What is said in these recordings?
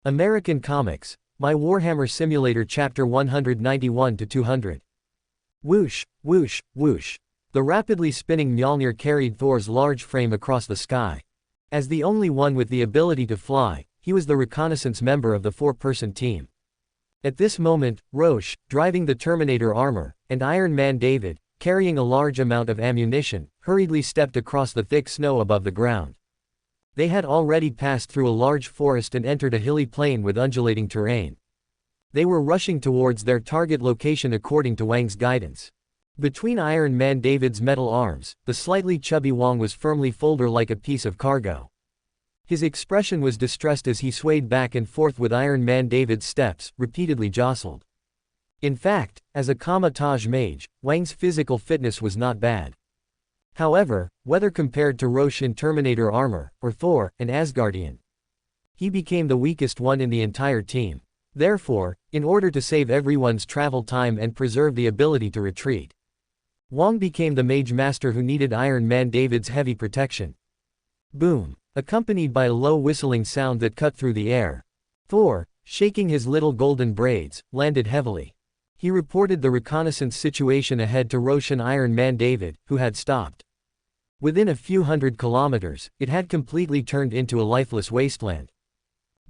American Comics. My Warhammer Simulator Chapter 191-200. Whoosh, whoosh, whoosh. The rapidly spinning Mjolnir carried Thor's large frame across the sky. As the only one with the ability to fly, he was the reconnaissance member of the four-person team. At this moment, Rorschach, driving the Terminator armor, and Iron Man David, carrying a large amount of ammunition, hurriedly stepped across the thick snow above the ground. They had already passed through a large forest and entered a hilly plain with undulating terrain. They were rushing towards their target location according to Wang's guidance. Between Iron Man David's metal arms, the slightly chubby Wang was firmly folded like a piece of cargo. His expression was distressed as he swayed back and forth with Iron Man David's steps, repeatedly jostled. In fact, as a Kamar-Taj mage, Wang's physical fitness was not bad. However, whether compared to Rorschach in Terminator armor, or Thor, an Asgardian, he became the weakest one in the entire team. Therefore, in order to save everyone's travel time and preserve the ability to retreat, Wang became the mage master who needed Iron Man David's heavy protection. Boom! Accompanied by a low whistling sound that cut through the air, Thor, shaking his little golden braids, landed heavily. He reported the reconnaissance situation ahead to Rorschach and Iron Man David, who had stopped. Within a few hundred kilometers, it had completely turned into a lifeless wasteland.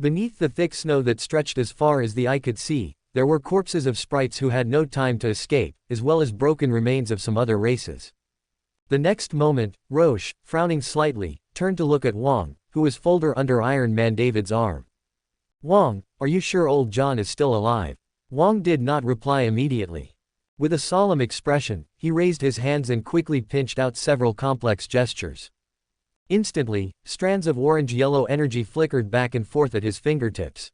Beneath the thick snow that stretched as far as the eye could see, there were corpses of sprites who had no time to escape, as well as broken remains of some other races. The next moment, Rorschach, frowning slightly, turned to look at Wang, who was folded under Iron Man David's arm. "Wang, are you sure old John is still alive?" Wang did not reply immediately. With a solemn expression, he raised his hands and quickly pinched out several complex gestures. Instantly, strands of orange-yellow energy flickered back and forth at his fingertips.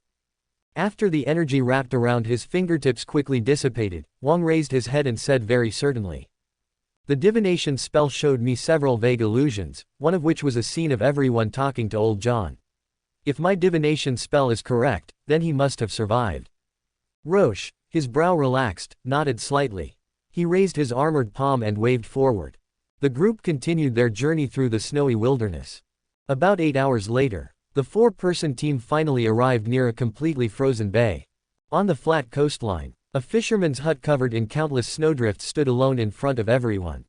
After the energy wrapped around his fingertips quickly dissipated, Wang raised his head and said very certainly, "The divination spell showed me several vague illusions, one of which was a scene of everyone talking to old John. If my divination spell is correct, then he must have survived." Rorschach, his brow relaxed, nodded slightly. He raised his armored palm and waved forward. The group continued their journey through the snowy wilderness. About 8 hours later, the four-person team finally arrived near a completely frozen bay. On the flat coastline, a fisherman's hut covered in countless snowdrifts stood alone in front of everyone.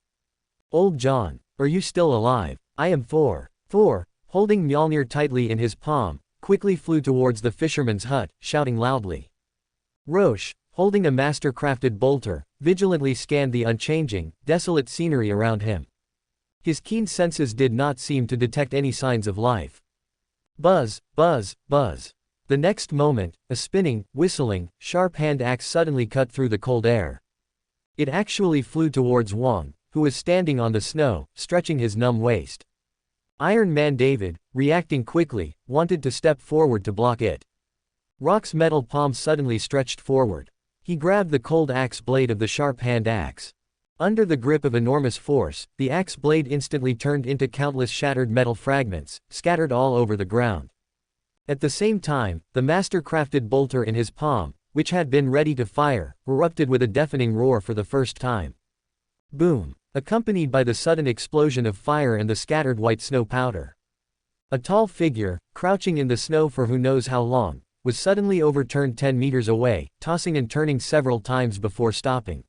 "Old John, are you still alive? I am Thor." Thor, holding Mjolnir tightly in his palm, quickly flew towards the fisherman's hut, shouting loudly. Rorschach, holding a master-crafted bolter, vigilantly scanned the unchanging, desolate scenery around him. His keen senses did not seem to detect any signs of life. Buzz, buzz, buzz. The next moment, a spinning, whistling, sharp hand axe suddenly cut through the cold air. It actually flew towards Wang, who was standing on the snow, stretching his numb waist. Iron Man David, reacting quickly, wanted to step forward to block it. Rock's metal palm suddenly stretched forward. He grabbed the cold axe blade of the sharp hand axe. Under the grip of enormous force, the axe blade instantly turned into countless shattered metal fragments, scattered all over the ground. At the same time, the master-crafted bolter in his palm, which had been ready to fire, erupted with a deafening roar for the first time. Boom! Accompanied by the sudden explosion of fire and the scattered white snow powder. A tall figure, crouching in the snow for who knows how long, was suddenly overturned 10 meters away, tossing and turning several times before stopping.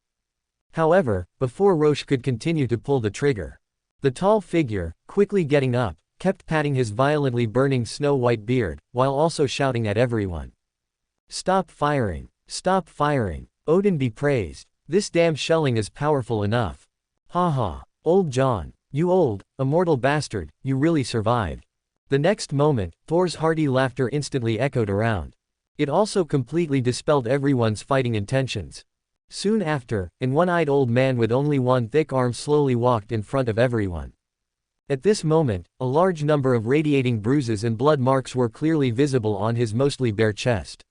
However, before Rorschach could continue to pull the trigger, the tall figure, quickly getting up, kept patting his violently burning snow-white beard, while also shouting at everyone. "Stop firing! Stop firing! Odin be praised! This damn shelling is powerful enough! Ha ha! Old John, you old, immortal bastard, you really survived!" The next moment, Thor's hearty laughter instantly echoed around. It also completely dispelled everyone's fighting intentions. Soon after, an one-eyed old man with only one thick arm slowly walked in front of everyone. At this moment, a large number of radiating bruises and blood marks were clearly visible on his mostly bare chest.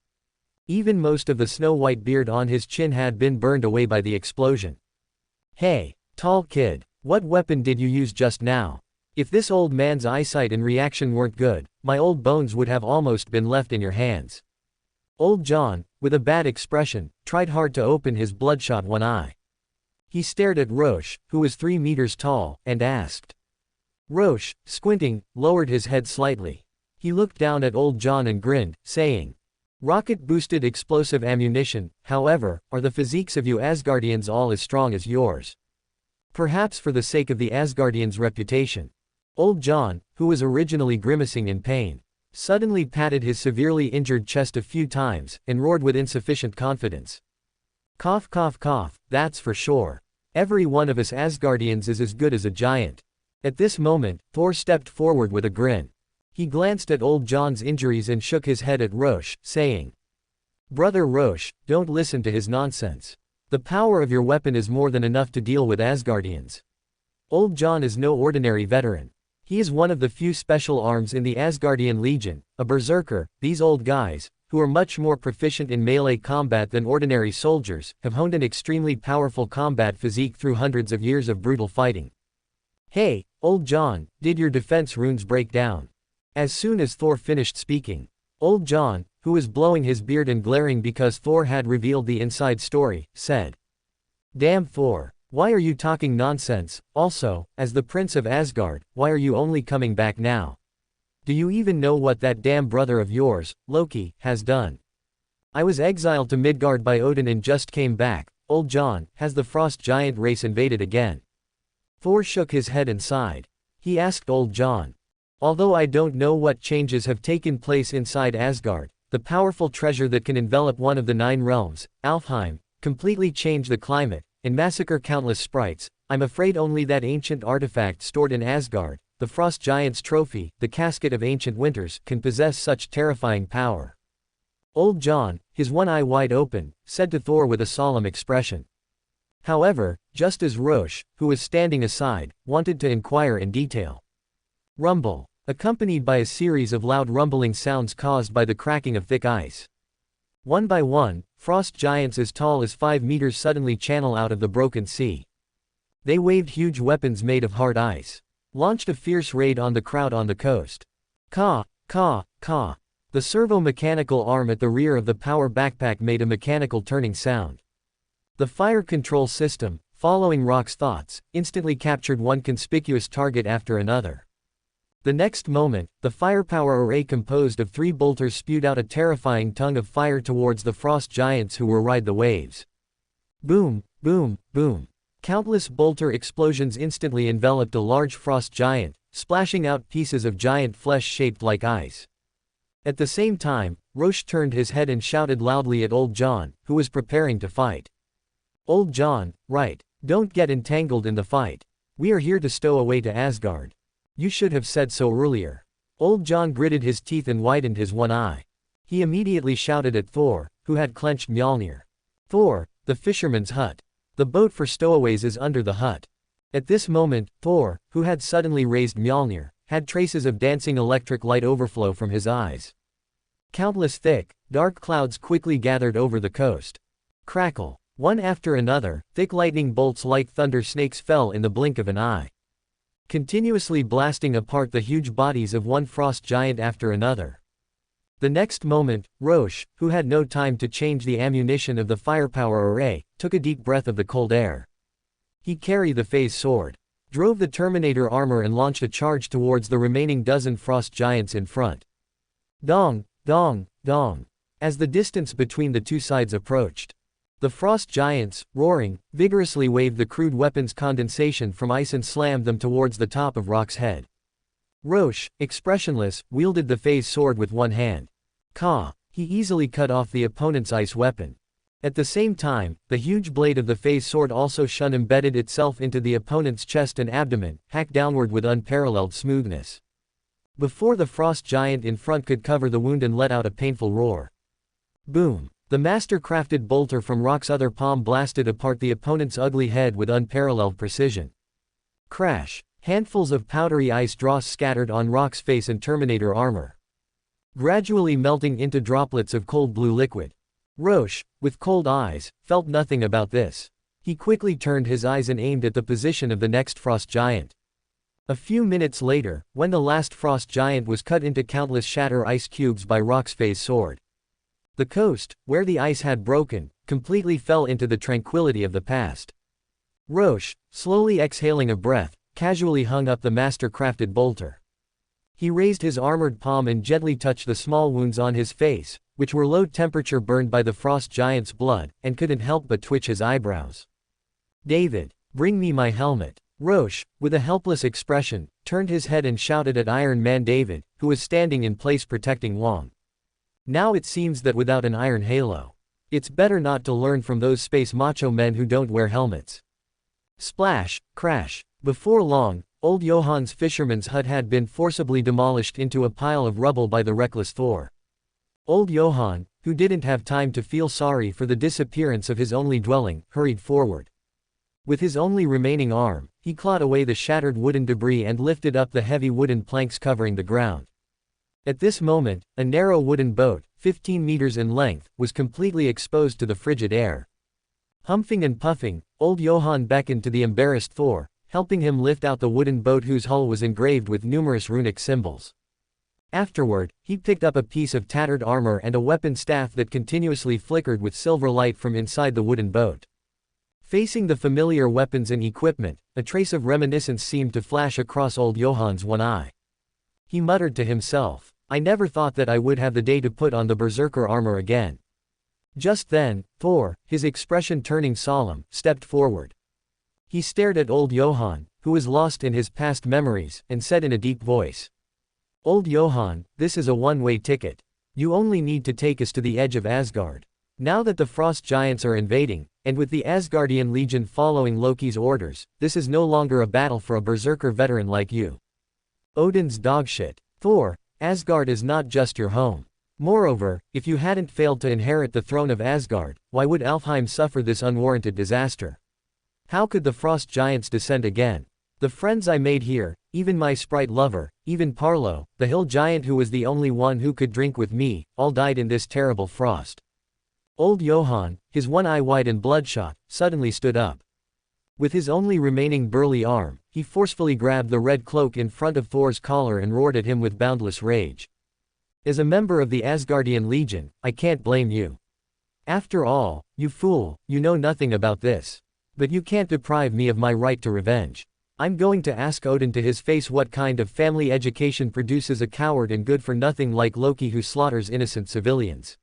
Even most of the snow-white beard on his chin had been burned away by the explosion. "Hey, tall kid, what weapon did you use just now? If this old man's eyesight and reaction weren't good, my old bones would have almost been left in your hands." Old John, with a bad expression, tried hard to open his bloodshot one eye. He stared at Rorschach, who was 3 meters tall, and asked. Rorschach, squinting, lowered his head slightly. He looked down at old John and grinned, saying, Rocket-boosted explosive ammunition, however, are the physiques of you Asgardians all as strong as yours? Perhaps for the sake of the Asgardians' reputation. Old John, who was originally grimacing in pain, suddenly patted his severely injured chest a few times, and roared with insufficient confidence. Cough cough cough, that's for sure. Every one of us Asgardians is as good as a giant. At this moment, Thor stepped forward with a grin. He glanced at old John's injuries and shook his head at Rorschach, saying, "Brother Rorschach, don't listen to his nonsense. The power of your weapon is more than enough to deal with Asgardians. Old John is no ordinary veteran. He is one of the few special arms in the Asgardian Legion, a berserker. These old guys, who are much more proficient in melee combat than ordinary soldiers, have honed an extremely powerful combat physique through hundreds of years of brutal fighting. Hey, old John, did your defense runes break down?" As soon as Thor finished speaking, old John, who was blowing his beard and glaring because Thor had revealed the inside story, said, "Damn Thor, why are you talking nonsense? Also, as the Prince of Asgard, why are you only coming back now? Do you even know what that damn brother of yours, Loki, has done? I was exiled to Midgard by Odin and just came back. Old John, has the frost giant race invaded again?" Thor shook his head and sighed. He asked old John, "Although I don't know what changes have taken place inside Asgard, the powerful treasure that can envelop one of the 9 realms, Alfheim, completely change the climate, and massacre countless sprites, I'm afraid only that ancient artifact stored in Asgard, the Frost Giant's trophy, the Casket of Ancient Winters, can possess such terrifying power." Old John, his one eye wide open, said to Thor with a solemn expression. However, just as Rorschach, who was standing aside, wanted to inquire in detail. Rumble, accompanied by a series of loud rumbling sounds caused by the cracking of thick ice. One by one, frost giants as tall as 5 meters suddenly channel out of the broken sea. They waved huge weapons made of hard ice, launched a fierce raid on the crowd on the coast. Caw, caw, caw. The servo-mechanical arm at the rear of the power backpack made a mechanical turning sound. The fire control system, following Rock's thoughts, instantly captured one conspicuous target after another. The next moment, the firepower array composed of 3 bolters spewed out a terrifying tongue of fire towards the frost giants who were ride the waves. Boom, boom, boom. Countless bolter explosions instantly enveloped a large frost giant, splashing out pieces of giant flesh shaped like ice. At the same time, Rorschach turned his head and shouted loudly at old John, who was preparing to fight. "Old John, right, don't get entangled in the fight. We are here to stow away to Asgard. You should have said so earlier." Old John gritted his teeth and widened his one eye. He immediately shouted at Thor, who had clenched Mjolnir. "Thor, the fisherman's hut. The boat for stowaways is under the hut." At this moment, Thor, who had suddenly raised Mjolnir, had traces of dancing electric light overflow from his eyes. Countless thick, dark clouds quickly gathered over the coast. Crackle. One after another, thick lightning bolts like thunder snakes fell in the blink of an eye, continuously blasting apart the huge bodies of one frost giant after another. The next moment, Rorschach, who had no time to change the ammunition of the firepower array, took a deep breath of the cold air. He carried the phase sword, drove the Terminator armor and launched a charge towards the remaining dozen frost giants in front. Dong, dong, dong. As the distance between the two sides approached, the frost giants, roaring, vigorously waved the crude weapons condensation from ice and slammed them towards the top of Rock's head. Rorschach, expressionless, wielded the phase sword with one hand. Caw! He easily cut off the opponent's ice weapon. At the same time, the huge blade of the phase sword also embedded itself into the opponent's chest and abdomen, hacked downward with unparalleled smoothness. Before the frost giant in front could cover the wound and let out a painful roar. Boom! The master-crafted bolter from Rock's other palm blasted apart the opponent's ugly head with unparalleled precision. Crash! Handfuls of powdery ice dross scattered on Rock's face and Terminator armor, gradually melting into droplets of cold blue liquid. Rorschach, with cold eyes, felt nothing about this. He quickly turned his eyes and aimed at the position of the next frost giant. A few minutes later, when the last frost giant was cut into countless shatter ice cubes by Rock's phase sword, the coast, where the ice had broken, completely fell into the tranquility of the past. Rorschach, slowly exhaling a breath, casually hung up the master-crafted bolter. He raised his armored palm and gently touched the small wounds on his face, which were low temperature burned by the frost giant's blood, and couldn't help but twitch his eyebrows. "David, bring me my helmet." Roche, with a helpless expression, turned his head and shouted at Iron Man David, who was standing in place protecting Wong. Now it seems that without an iron halo, it's better not to learn from those space macho men who don't wear helmets. Splash, crash. Before long, old Johann's fisherman's hut had been forcibly demolished into a pile of rubble by the reckless Thor. Old Johann, who didn't have time to feel sorry for the disappearance of his only dwelling, hurried forward. With his only remaining arm, he clawed away the shattered wooden debris and lifted up the heavy wooden planks covering the ground. At this moment, a narrow wooden boat, 15 meters in length, was completely exposed to the frigid air. Humping and puffing, old Johann beckoned to the embarrassed Thor, helping him lift out the wooden boat whose hull was engraved with numerous runic symbols. Afterward, he picked up a piece of tattered armor and a weapon staff that continuously flickered with silver light from inside the wooden boat. Facing the familiar weapons and equipment, a trace of reminiscence seemed to flash across old Johann's one eye. He muttered to himself, "I never thought that I would have the day to put on the berserker armor again." Just then, Thor, his expression turning solemn, stepped forward. He stared at old Johann, who was lost in his past memories, and said in a deep voice, "Old Johann, this is a one-way ticket. You only need to take us to the edge of Asgard. Now that the frost giants are invading, and with the Asgardian legion following Loki's orders, this is no longer a battle for a berserker veteran like you." Odin's dogshit. Thor, Asgard is not just your home. Moreover, if you hadn't failed to inherit the throne of Asgard, why would Alfheim suffer this unwarranted disaster? How could the frost giants descend again? The friends I made here, even my sprite lover, even Parlo, the hill giant who was the only one who could drink with me, all died in this terrible frost. Old Johann, his one eye wide and bloodshot, suddenly stood up. With his only remaining burly arm, he forcefully grabbed the red cloak in front of Thor's collar and roared at him with boundless rage. "As a member of the Asgardian Legion, I can't blame you. After all, you fool, you know nothing about this. But you can't deprive me of my right to revenge. I'm going to ask Odin to his face what kind of family education produces a coward and good-for-nothing like Loki who slaughters innocent civilians.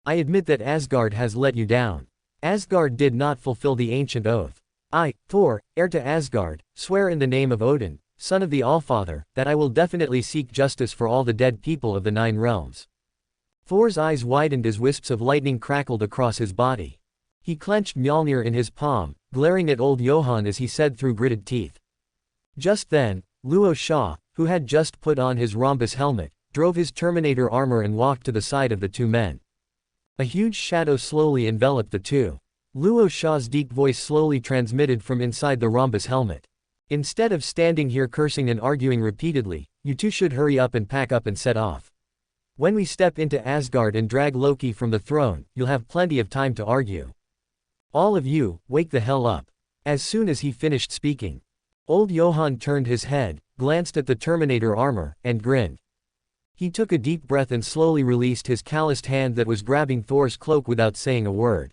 I admit that Asgard has let you down. Asgard did not fulfill the ancient oath. I, Thor, heir to Asgard, swear in the name of Odin, son of the Allfather, that I will definitely seek justice for all the dead people of the Nine Realms." Thor's eyes widened as wisps of lightning crackled across his body. He clenched Mjolnir in his palm, glaring at old Johann as he said through gritted teeth. Just then, Luo Shah, who had just put on his rhombus helmet, drove his Terminator armor and walked to the side of the two men. A huge shadow slowly enveloped the two. Luo Shah's deep voice slowly transmitted from inside the rhombus helmet. "Instead of standing here cursing and arguing repeatedly, you two should hurry up and pack up and set off. When we step into Asgard and drag Loki from the throne, you'll have plenty of time to argue. All of you, wake the hell up." As soon as he finished speaking, old Johann turned his head, glanced at the Terminator armor, and grinned. He took a deep breath and slowly released his calloused hand that was grabbing Thor's cloak without saying a word.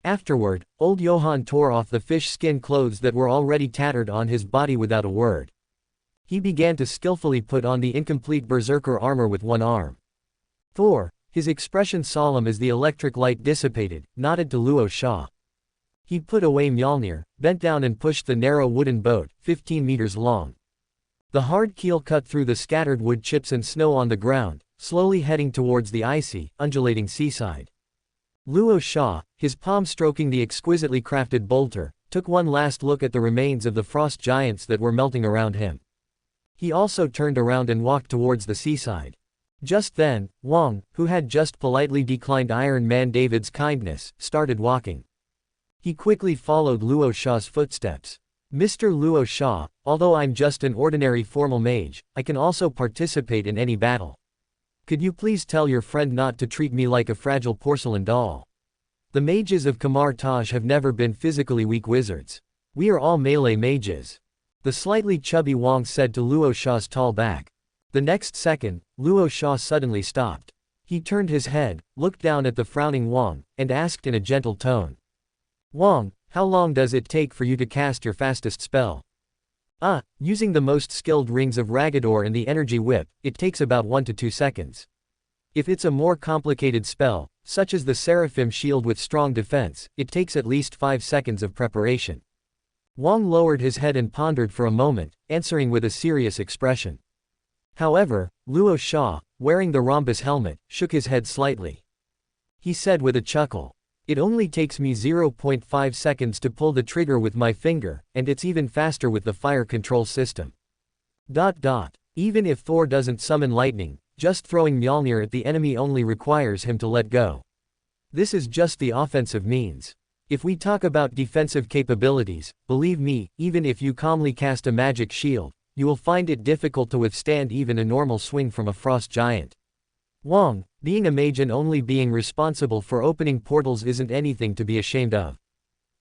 Afterward, old Johann tore off the fish skin clothes that were already tattered on his body without a word. He began to skillfully put on the incomplete berserker armor with one arm. Thor, his expression solemn as the electric light dissipated, nodded to Luo Shah. He put away Mjolnir, bent down and pushed the narrow wooden boat, 15 meters long. The hard keel cut through the scattered wood chips and snow on the ground, slowly heading towards the icy, undulating seaside. Luo Shah, his palm stroking the exquisitely crafted bolter, took one last look at the remains of the frost giants that were melting around him. He also turned around and walked towards the seaside. Just then, Wong, who had just politely declined Iron Man David's kindness, started walking. He quickly followed Luo Shah's footsteps. "Mr. Luo Shah, although I'm just an ordinary formal mage, I can also participate in any battle. Could you please tell your friend not to treat me like a fragile porcelain doll? The mages of Kamar Taj have never been physically weak wizards. We are all melee mages," the slightly chubby Wong said to Luo Shah's tall back. The next second, Luo Shah suddenly stopped. He turned his head, looked down at the frowning Wong, and asked in a gentle tone, "Wong, how long does it take for you to cast your fastest spell?" Using the most skilled rings of Ragador and the energy whip, it takes about 1 to 2 seconds. If it's a more complicated spell, such as the Seraphim Shield with strong defense, it takes at least 5 seconds of preparation. Wang lowered his head and pondered for a moment, answering with a serious expression. However, Luo Sha, wearing the rhombus helmet, shook his head slightly. He said with a chuckle, "It only takes me 0.5 seconds to pull the trigger with my finger, and it's even faster with the fire control system. Even if Thor doesn't summon lightning, just throwing Mjolnir at the enemy only requires him to let go. This is just the offensive means. If we talk about defensive capabilities, believe me, even if you calmly cast a magic shield, you will find it difficult to withstand even a normal swing from a frost giant. Wang, being a mage and only being responsible for opening portals isn't anything to be ashamed of.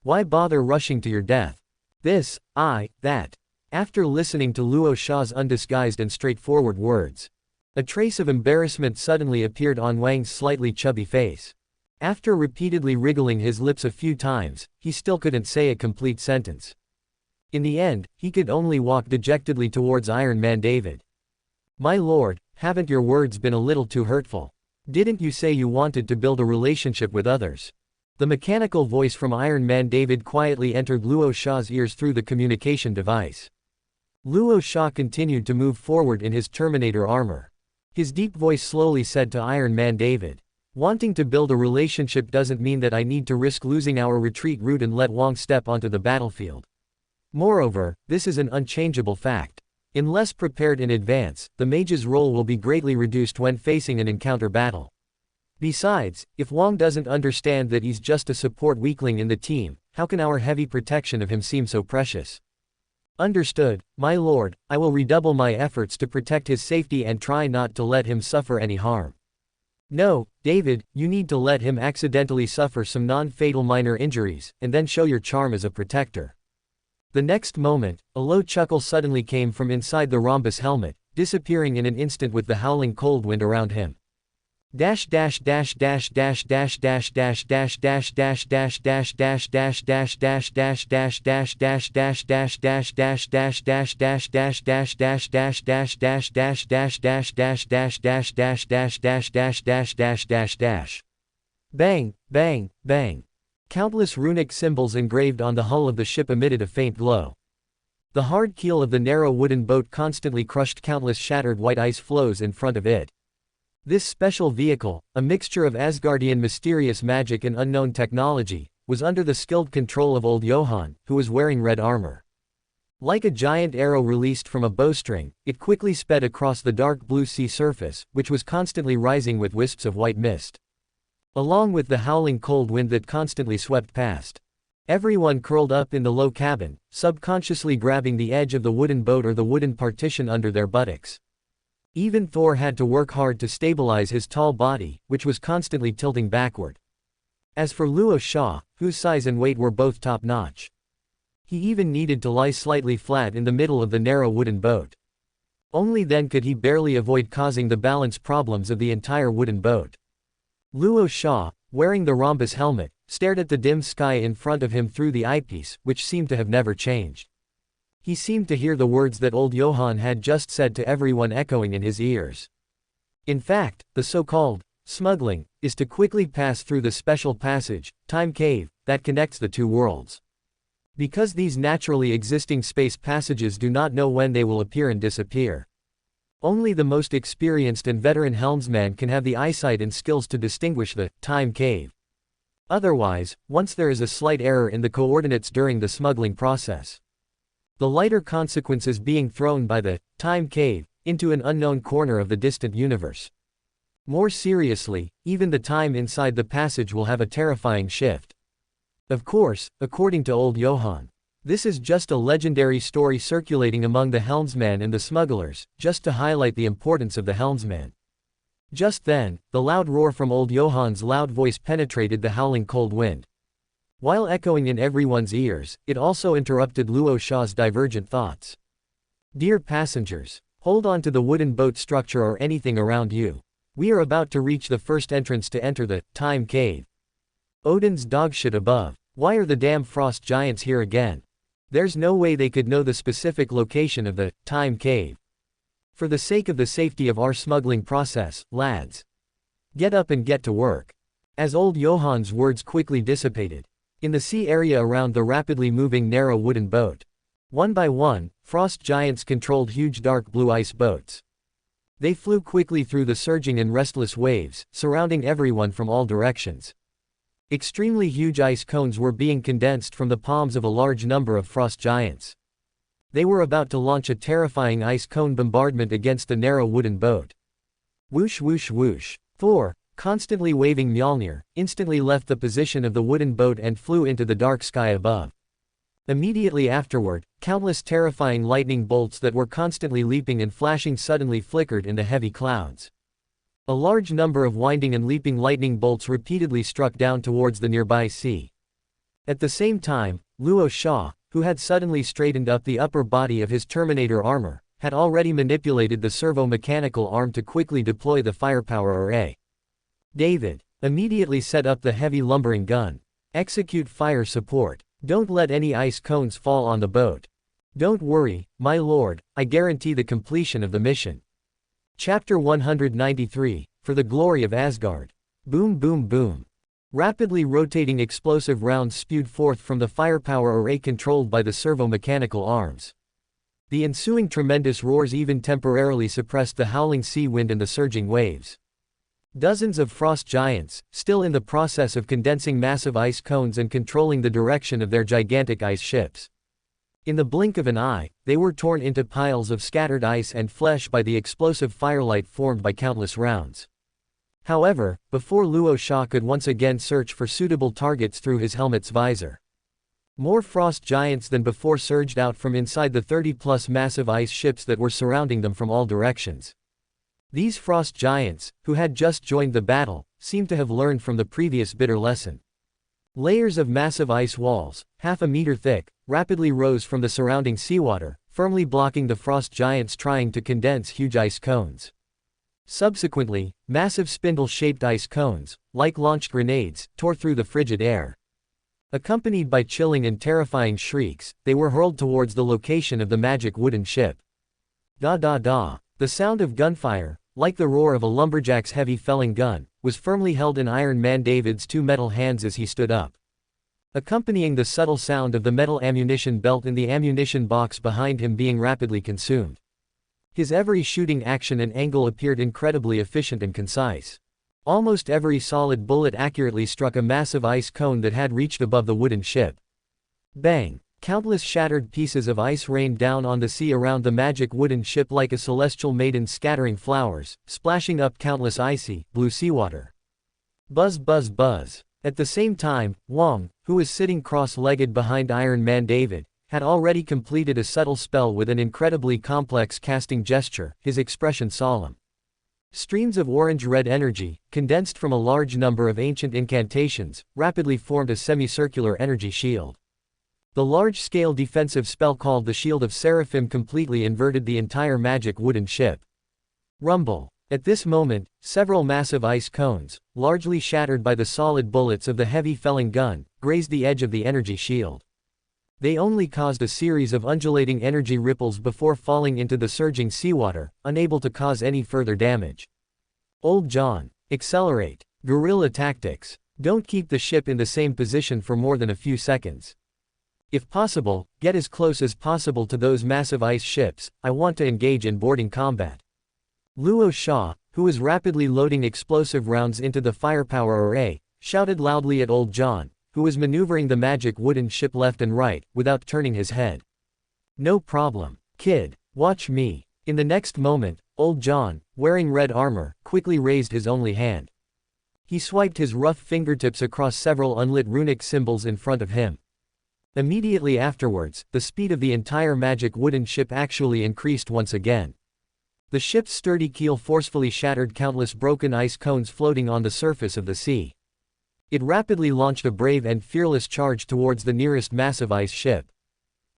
Why bother rushing to your death? This, that." After listening to Luo Sha's undisguised and straightforward words, a trace of embarrassment suddenly appeared on Wang's slightly chubby face. After repeatedly wriggling his lips a few times, he still couldn't say a complete sentence. In the end, he could only walk dejectedly towards Iron Man David. "My lord, haven't your words been a little too hurtful? Didn't you say you wanted to build a relationship with others?" The mechanical voice from Iron Man David quietly entered Luo Sha's ears through the communication device. Luo Sha continued to move forward in his Terminator armor. His deep voice slowly said to Iron Man David, "Wanting to build a relationship doesn't mean that I need to risk losing our retreat route and let Wang step onto the battlefield. Moreover, this is an unchangeable fact. Unless prepared in advance, the mage's role will be greatly reduced when facing an encounter battle. Besides, if Wang doesn't understand that he's just a support weakling in the team, how can our heavy protection of him seem so precious?" "Understood, my lord, I will redouble my efforts to protect his safety and try not to let him suffer any harm." "No, David, you need to let him accidentally suffer some non-fatal minor injuries, and then show your charm as a protector." The next moment, a low chuckle suddenly came from inside the rhombus helmet, disappearing in an instant with the howling cold wind around him. Bang, bang, bang. Countless runic symbols engraved on the hull of the ship emitted a faint glow. The hard keel of the narrow wooden boat constantly crushed countless shattered white ice floes in front of it. This special vehicle, a mixture of Asgardian mysterious magic and unknown technology, was under the skilled control of old Johann, who was wearing red armor. Like a giant arrow released from a bowstring, it quickly sped across the dark blue sea surface, which was constantly rising with wisps of white mist, along with the howling cold wind that constantly swept past. Everyone curled up in the low cabin, subconsciously grabbing the edge of the wooden boat or the wooden partition under their buttocks. Even Thor had to work hard to stabilize his tall body, which was constantly tilting backward. As for Luo Sha, whose size and weight were both top-notch, he even needed to lie slightly flat in the middle of the narrow wooden boat. Only then could he barely avoid causing the balance problems of the entire wooden boat. Luo Sha, wearing the rhombus helmet, stared at the dim sky in front of him through the eyepiece, which seemed to have never changed. He seemed to hear the words that old Johann had just said to everyone echoing in his ears. In fact, the so-called smuggling is to quickly pass through the special passage, time cave, that connects the two worlds. Because these naturally existing space passages do not know when they will appear and disappear. Only the most experienced and veteran helmsman can have the eyesight and skills to distinguish the time cave. Otherwise, once there is a slight error in the coordinates during the smuggling process, the lighter consequences being thrown by the time cave into an unknown corner of the distant universe. More seriously, even the time inside the passage will have a terrifying shift. Of course, according to old Johann, this is just a legendary story circulating among the helmsmen and the smugglers, just to highlight the importance of the helmsman. Just then, the loud roar from old Johann's loud voice penetrated the howling cold wind. While echoing in everyone's ears, it also interrupted Luo Sha's divergent thoughts. "Dear passengers, hold on to the wooden boat structure or anything around you. We are about to reach the first entrance to enter the time cave. Odin's dogshit above. Why are the damn frost giants here again? There's no way they could know the specific location of the time cave. For the sake of the safety of our smuggling process, lads, Get up and get to work. As old Johann's words quickly dissipated. In the sea area around the rapidly moving narrow wooden boat. One by one, frost giants controlled huge dark blue ice boats. They flew quickly through the surging and restless waves, surrounding everyone from all directions. Extremely huge ice cones were being condensed from the palms of a large number of frost giants. They were about to launch a terrifying ice cone bombardment against the narrow wooden boat. Whoosh whoosh whoosh. Thor, constantly waving Mjolnir, instantly left the position of the wooden boat and flew into the dark sky above. Immediately afterward, countless terrifying lightning bolts that were constantly leaping and flashing suddenly flickered in the heavy clouds. A large number of winding and leaping lightning bolts repeatedly struck down towards the nearby sea. At the same time, Luo Sha, who had suddenly straightened up the upper body of his Terminator armor, had already manipulated the servo-mechanical arm to quickly deploy the firepower array. David, immediately set up the heavy lumbering gun. Execute fire support. Don't let any ice cones fall on the boat. Don't worry, my lord, I guarantee the completion of the mission. Chapter 193, For the Glory of Asgard. Boom boom boom. Rapidly rotating explosive rounds spewed forth from the firepower array controlled by the servo-mechanical arms. The ensuing tremendous roars even temporarily suppressed the howling sea wind and the surging waves. Dozens of frost giants, still in the process of condensing massive ice cones and controlling the direction of their gigantic ice ships. In the blink of an eye, they were torn into piles of scattered ice and flesh by the explosive firelight formed by countless rounds. However, before Luo Sha could once again search for suitable targets through his helmet's visor, more frost giants than before surged out from inside the 30-plus massive ice ships that were surrounding them from all directions. These frost giants, who had just joined the battle, seemed to have learned from the previous bitter lesson. Layers of massive ice walls, half a meter thick, rapidly rose from the surrounding seawater, firmly blocking the frost giants trying to condense huge ice cones. Subsequently, massive spindle-shaped ice cones, like launched grenades, tore through the frigid air. Accompanied by chilling and terrifying shrieks, they were hurled towards the location of the magic wooden ship. Da da da. The sound of gunfire, like the roar of a lumberjack's heavy felling gun, was firmly held in Iron Man David's two metal hands as he stood up. Accompanying the subtle sound of the metal ammunition belt in the ammunition box behind him being rapidly consumed. His every shooting action and angle appeared incredibly efficient and concise. Almost every solid bullet accurately struck a massive ice cone that had reached above the wooden ship. Bang! Countless shattered pieces of ice rained down on the sea around the magic wooden ship like a celestial maiden scattering flowers, splashing up countless icy, blue seawater. Buzz buzz buzz. At the same time, Wong, who was sitting cross-legged behind Iron Man David, had already completed a subtle spell with an incredibly complex casting gesture, his expression solemn. Streams of orange-red energy, condensed from a large number of ancient incantations, rapidly formed a semicircular energy shield. The large-scale defensive spell called the Shield of Seraphim completely inverted the entire magic wooden ship. Rumble. At this moment, several massive ice cones, largely shattered by the solid bullets of the heavy felling gun, grazed the edge of the energy shield. They only caused a series of undulating energy ripples before falling into the surging seawater, unable to cause any further damage. Old John. Accelerate. Guerrilla tactics. Don't keep the ship in the same position for more than a few seconds. If possible, get as close as possible to those massive ice ships. I want to engage in boarding combat. Luo Sha, who was rapidly loading explosive rounds into the firepower array, shouted loudly at Old John, who was maneuvering the magic wooden ship left and right, without turning his head. No problem, kid, watch me. In the next moment, Old John, wearing red armor, quickly raised his only hand. He swiped his rough fingertips across several unlit runic symbols in front of him. Immediately afterwards, the speed of the entire magic wooden ship actually increased once again. The ship's sturdy keel forcefully shattered countless broken ice cones floating on the surface of the sea. It rapidly launched a brave and fearless charge towards the nearest massive ice ship.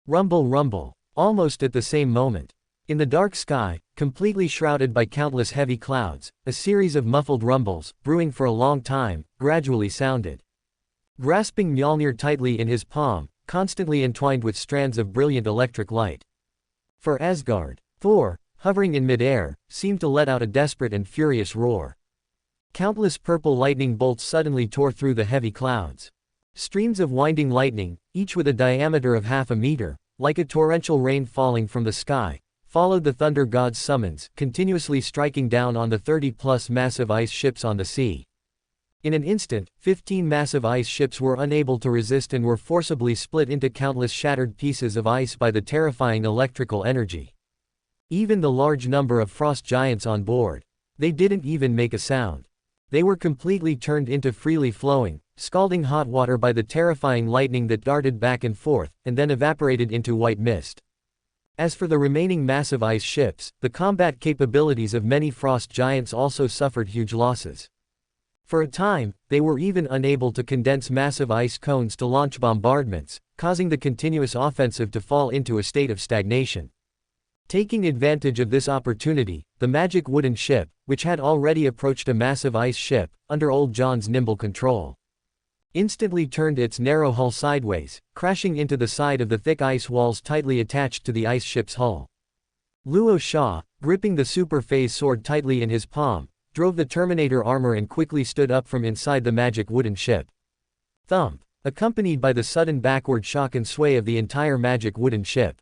Rumble rumble. Almost at the same moment. In the dark sky, completely shrouded by countless heavy clouds, a series of muffled rumbles, brewing for a long time, gradually sounded. Grasping Mjolnir tightly in his palm, constantly entwined with strands of brilliant electric light. For Asgard, Thor, hovering in midair, seemed to let out a desperate and furious roar. Countless purple lightning bolts suddenly tore through the heavy clouds. Streams of winding lightning, each with a diameter of half a meter, like a torrential rain falling from the sky, followed the thunder god's summons, continuously striking down on the 30-plus massive ice ships on the sea. In an instant, 15 massive ice ships were unable to resist and were forcibly split into countless shattered pieces of ice by the terrifying electrical energy. Even the large number of frost giants on board, they didn't even make a sound. They were completely turned into freely flowing, scalding hot water by the terrifying lightning that darted back and forth, and then evaporated into white mist. As for the remaining massive ice ships, the combat capabilities of many frost giants also suffered huge losses. For a time, they were even unable to condense massive ice cones to launch bombardments, causing the continuous offensive to fall into a state of stagnation. Taking advantage of this opportunity, the magic wooden ship, which had already approached a massive ice ship, under Old John's nimble control, instantly turned its narrow hull sideways, crashing into the side of the thick ice walls tightly attached to the ice ship's hull. Luo Sha, gripping the super phase sword tightly in his palm, drove the Terminator armor and quickly stood up from inside the magic wooden ship. Thump, accompanied by the sudden backward shock and sway of the entire magic wooden ship.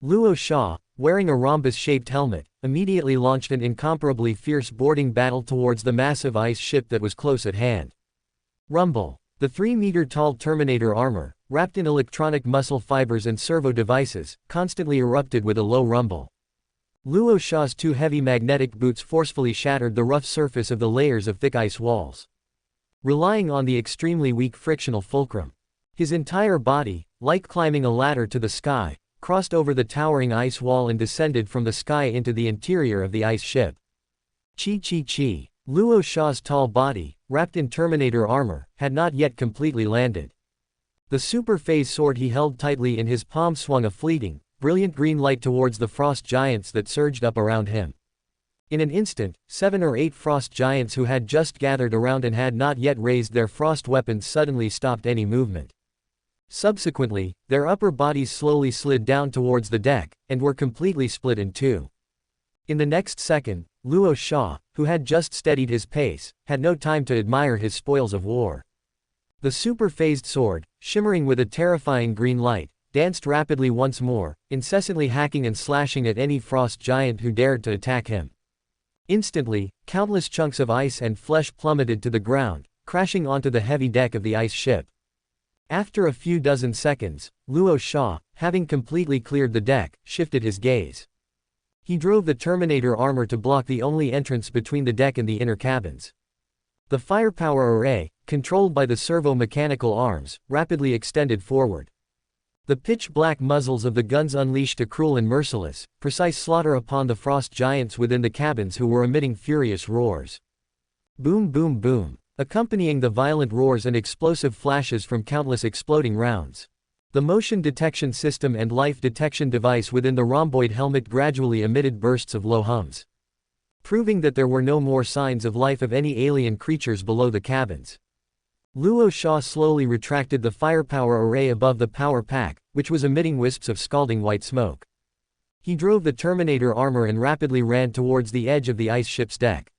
Luo Sha, wearing a rhombus-shaped helmet, immediately launched an incomparably fierce boarding battle towards the massive ice ship that was close at hand. Rumble. The 3-meter-tall Terminator armor, wrapped in electronic muscle fibers and servo devices, constantly erupted with a low rumble. Luo Sha's 2 heavy magnetic boots forcefully shattered the rough surface of the layers of thick ice walls. Relying on the extremely weak frictional fulcrum, his entire body, like climbing a ladder to the sky, crossed over the towering ice wall and descended from the sky into the interior of the ice ship. Chi. Luo Sha's tall body, wrapped in Terminator armor, had not yet completely landed. The super phase sword he held tightly in his palm swung a fleeting, brilliant green light towards the frost giants that surged up around him. In an instant, 7 or 8 frost giants who had just gathered around and had not yet raised their frost weapons suddenly stopped any movement. Subsequently, their upper bodies slowly slid down towards the deck, and were completely split in two. In the next second, Luo Sha, who had just steadied his pace, had no time to admire his spoils of war. The super-phased sword, shimmering with a terrifying green light, danced rapidly once more, incessantly hacking and slashing at any frost giant who dared to attack him. Instantly, countless chunks of ice and flesh plummeted to the ground, crashing onto the heavy deck of the ice ship. After a few dozen seconds, Luo Sha, having completely cleared the deck, shifted his gaze. He drove the Terminator armor to block the only entrance between the deck and the inner cabins. The firepower array, controlled by the servo-mechanical arms, rapidly extended forward. The pitch-black muzzles of the guns unleashed a cruel and merciless, precise slaughter upon the frost giants within the cabins who were emitting furious roars. Boom boom boom, accompanying the violent roars and explosive flashes from countless exploding rounds. The motion detection system and life detection device within the rhomboid helmet gradually emitted bursts of low hums, proving that there were no more signs of life of any alien creatures below the cabins. Luo Sha slowly retracted the firepower array above the power pack, which was emitting wisps of scalding white smoke. He drove the Terminator armor and rapidly ran towards the edge of the ice ship's deck.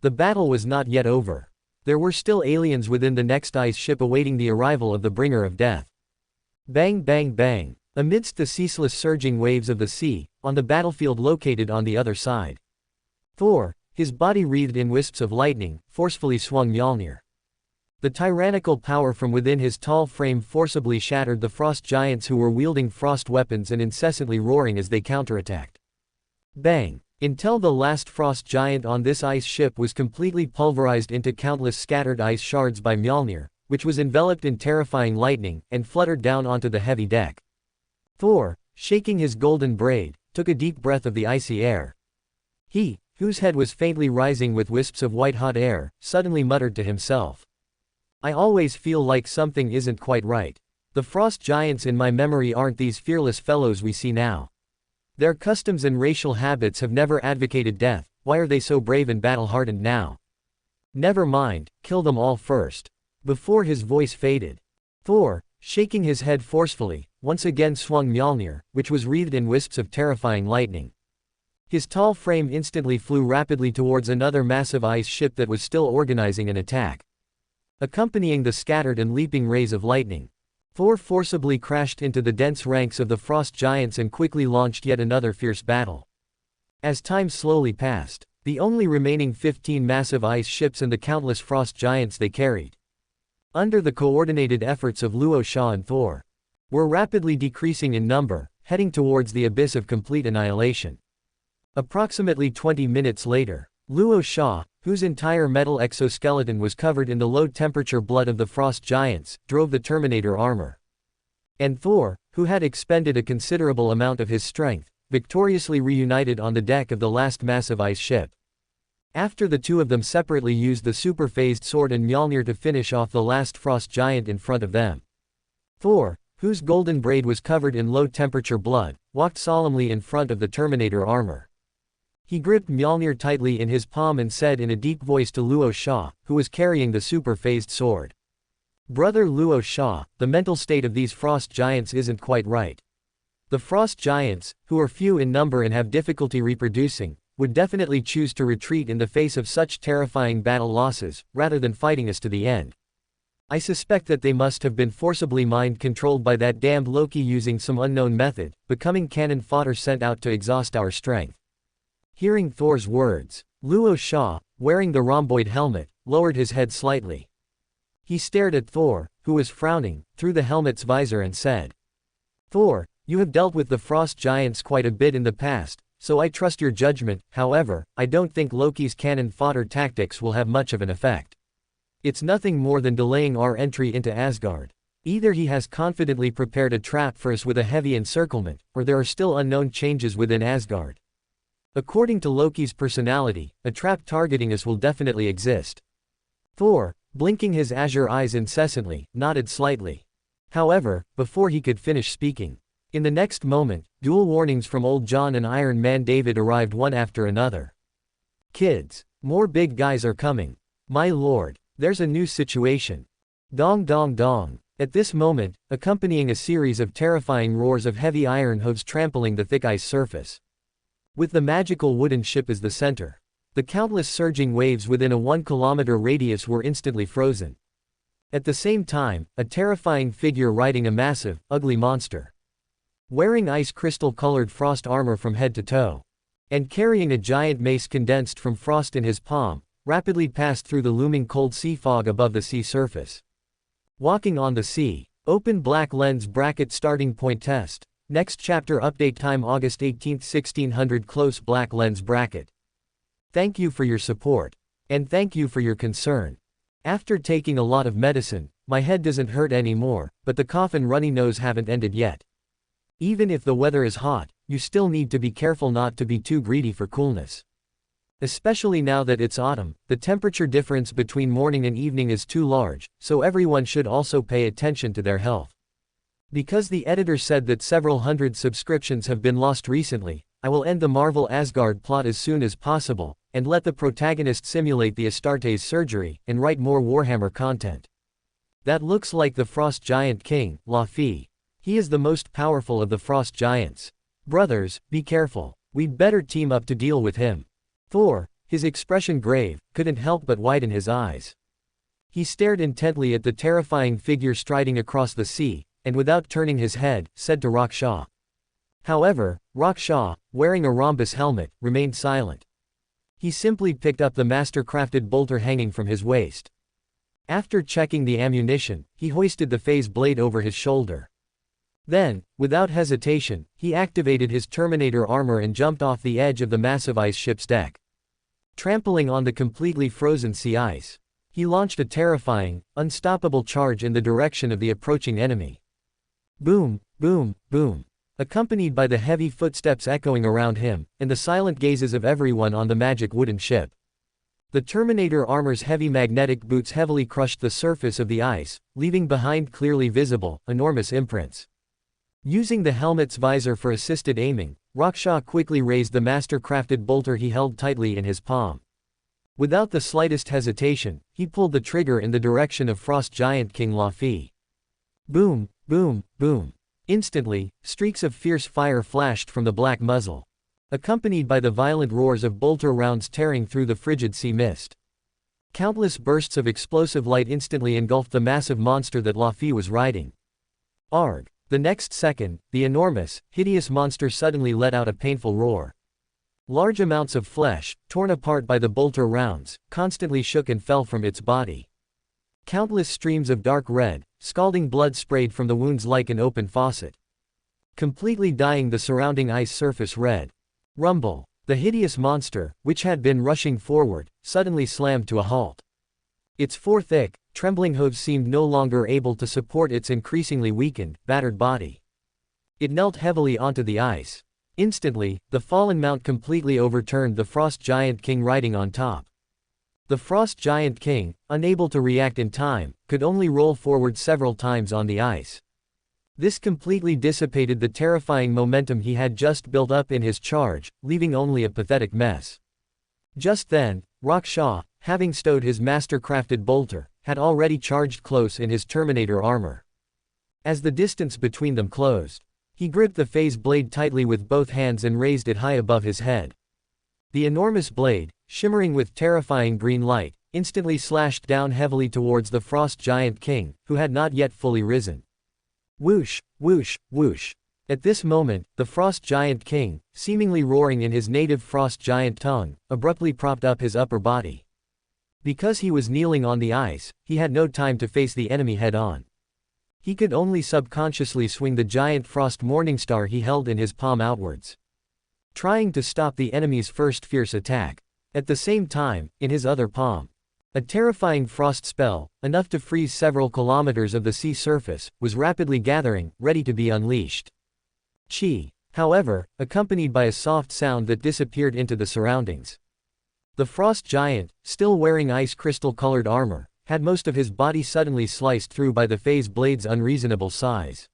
The battle was not yet over. There were still aliens within the next ice ship awaiting the arrival of the bringer of death. Bang bang bang, amidst the ceaseless surging waves of the sea, on the battlefield located on the other side, Thor, his body wreathed in wisps of lightning, forcefully swung Mjolnir. The tyrannical power from within his tall frame forcibly shattered the frost giants who were wielding frost weapons and incessantly roaring as they counterattacked. Bang! Until the last frost giant on this ice ship was completely pulverized into countless scattered ice shards by Mjolnir, which was enveloped in terrifying lightning, and fluttered down onto the heavy deck. Thor, shaking his golden braid, took a deep breath of the icy air. He, whose head was faintly rising with wisps of white-hot air, suddenly muttered to himself. I always feel like something isn't quite right. The frost giants in my memory aren't these fearless fellows we see now. Their customs and racial habits have never advocated death, why are they so brave and battle-hardened now? Never mind, kill them all first. Before his voice faded, Thor, shaking his head forcefully, once again swung Mjolnir, which was wreathed in wisps of terrifying lightning. His tall frame instantly flew rapidly towards another massive ice ship that was still organizing an attack. Accompanying the scattered and leaping rays of lightning, Thor forcibly crashed into the dense ranks of the frost giants and quickly launched yet another fierce battle. As time slowly passed, the only remaining 15 massive ice ships and the countless frost giants they carried, under the coordinated efforts of Rorschach and Thor, were rapidly decreasing in number, heading towards the abyss of complete annihilation. Approximately 20 minutes later, Rorschach, whose entire metal exoskeleton was covered in the low-temperature blood of the frost giants, drove the Terminator armor. And Thor, who had expended a considerable amount of his strength, victoriously reunited on the deck of the last massive ice ship. After the two of them separately used the super-phased sword and Mjolnir to finish off the last frost giant in front of them, Thor, whose golden braid was covered in low-temperature blood, walked solemnly in front of the Terminator armor. He gripped Mjolnir tightly in his palm and said in a deep voice to Rorschach, who was carrying the super-phased sword, "Brother Rorschach, the mental state of these frost giants isn't quite right. The frost giants, who are few in number and have difficulty reproducing, would definitely choose to retreat in the face of such terrifying battle losses, rather than fighting us to the end. I suspect that they must have been forcibly mind-controlled by that damned Loki using some unknown method, becoming cannon fodder sent out to exhaust our strength." Hearing Thor's words, Rorschach, wearing the rhomboid helmet, lowered his head slightly. He stared at Thor, who was frowning, through the helmet's visor and said, "Thor, you have dealt with the frost giants quite a bit in the past, so I trust your judgment. However, I don't think Loki's cannon fodder tactics will have much of an effect. It's nothing more than delaying our entry into Asgard. Either he has confidently prepared a trap for us with a heavy encirclement, or there are still unknown changes within Asgard. According to Loki's personality, a trap targeting us will definitely exist." Thor, blinking his azure eyes incessantly, nodded slightly. However, before he could finish speaking, in the next moment, dual warnings from Old John and Iron Man David arrived one after another. "Kids, more big guys are coming. My lord, there's a new situation. Dong dong dong." At this moment, accompanying a series of terrifying roars of heavy iron hooves trampling the thick ice surface, with the magical wooden ship as the center, the countless surging waves within a 1-kilometer radius were instantly frozen. At the same time, a terrifying figure riding a massive, ugly monster, wearing ice crystal-colored frost armor from head to toe, and carrying a giant mace condensed from frost in his palm, rapidly passed through the looming cold sea fog above the sea surface. Walking on the sea. Open black lens bracket starting point test. Next chapter update time August 18, 1600 close black lens bracket. Thank you for your support. And thank you for your concern. After taking a lot of medicine, my head doesn't hurt anymore, but the cough and runny nose haven't ended yet. Even if the weather is hot, you still need to be careful not to be too greedy for coolness. Especially now that it's autumn, the temperature difference between morning and evening is too large, so everyone should also pay attention to their health. Because the editor said that several hundred subscriptions have been lost recently, I will end the Marvel Asgard plot as soon as possible, and let the protagonist simulate the Astartes surgery, and write more Warhammer content. That looks like the Frost Giant King, Laufey. He is the most powerful of the Frost Giants. Brothers, be careful. We'd better team up to deal with him. Thor, his expression grave, couldn't help but widen his eyes. He stared intently at the terrifying figure striding across the sea, and without turning his head, said to Rorschach. However, Rorschach, wearing a rhombus helmet, remained silent. He simply picked up the master-crafted bolter hanging from his waist. After checking the ammunition, he hoisted the phase blade over his shoulder. Then, without hesitation, he activated his Terminator armor and jumped off the edge of the massive ice ship's deck. Trampling on the completely frozen sea ice, he launched a terrifying, unstoppable charge in the direction of the approaching enemy. Boom, boom, boom. Accompanied by the heavy footsteps echoing around him, and the silent gazes of everyone on the magic wooden ship, the Terminator armor's heavy magnetic boots heavily crushed the surface of the ice, leaving behind clearly visible, enormous imprints. Using the helmet's visor for assisted aiming, Rorschach quickly raised the master-crafted bolter he held tightly in his palm. Without the slightest hesitation, he pulled the trigger in the direction of Frost Giant King Laufey. Boom, boom, boom. Instantly, streaks of fierce fire flashed from the black muzzle. accompanied by the violent roars of bolter rounds tearing through the frigid sea mist. Countless bursts of explosive light instantly engulfed the massive monster that Laufey was riding. Arg! The next second, the enormous, hideous monster suddenly let out a painful roar. Large amounts of flesh, torn apart by the bolter rounds, constantly shook and fell from its body. Countless streams of dark red, scalding blood sprayed from the wounds like an open faucet, completely dyeing the surrounding ice surface red. Rumble! The hideous monster, which had been rushing forward, suddenly slammed to a halt. Its four thick, trembling hooves seemed no longer able to support its increasingly weakened, battered body. It knelt heavily onto the ice. Instantly, the fallen mount completely overturned the Frost Giant King riding on top. The Frost Giant King, unable to react in time, could only roll forward several times on the ice. This completely dissipated the terrifying momentum he had just built up in his charge, leaving only a pathetic mess. Just then, Rorschach, having stowed his master-crafted bolter, had already charged close in his Terminator armor. As the distance between them closed, he gripped the phase blade tightly with both hands and raised it high above his head. The enormous blade, shimmering with terrifying green light, instantly slashed down heavily towards the Frost Giant King, who had not yet fully risen. Whoosh, whoosh, whoosh. At this moment, the Frost Giant King, seemingly roaring in his native Frost Giant tongue, abruptly propped up his upper body. Because he was kneeling on the ice, he had no time to face the enemy head-on. He could only subconsciously swing the giant frost morningstar he held in his palm outwards, trying to stop the enemy's first fierce attack. At the same time, in his other palm, a terrifying frost spell, enough to freeze several kilometers of the sea surface, was rapidly gathering, ready to be unleashed. Chi, however, accompanied by a soft sound that disappeared into the surroundings. The frost giant, still wearing ice crystal-colored armor, had most of his body suddenly sliced through by the phase blade's unreasonable size.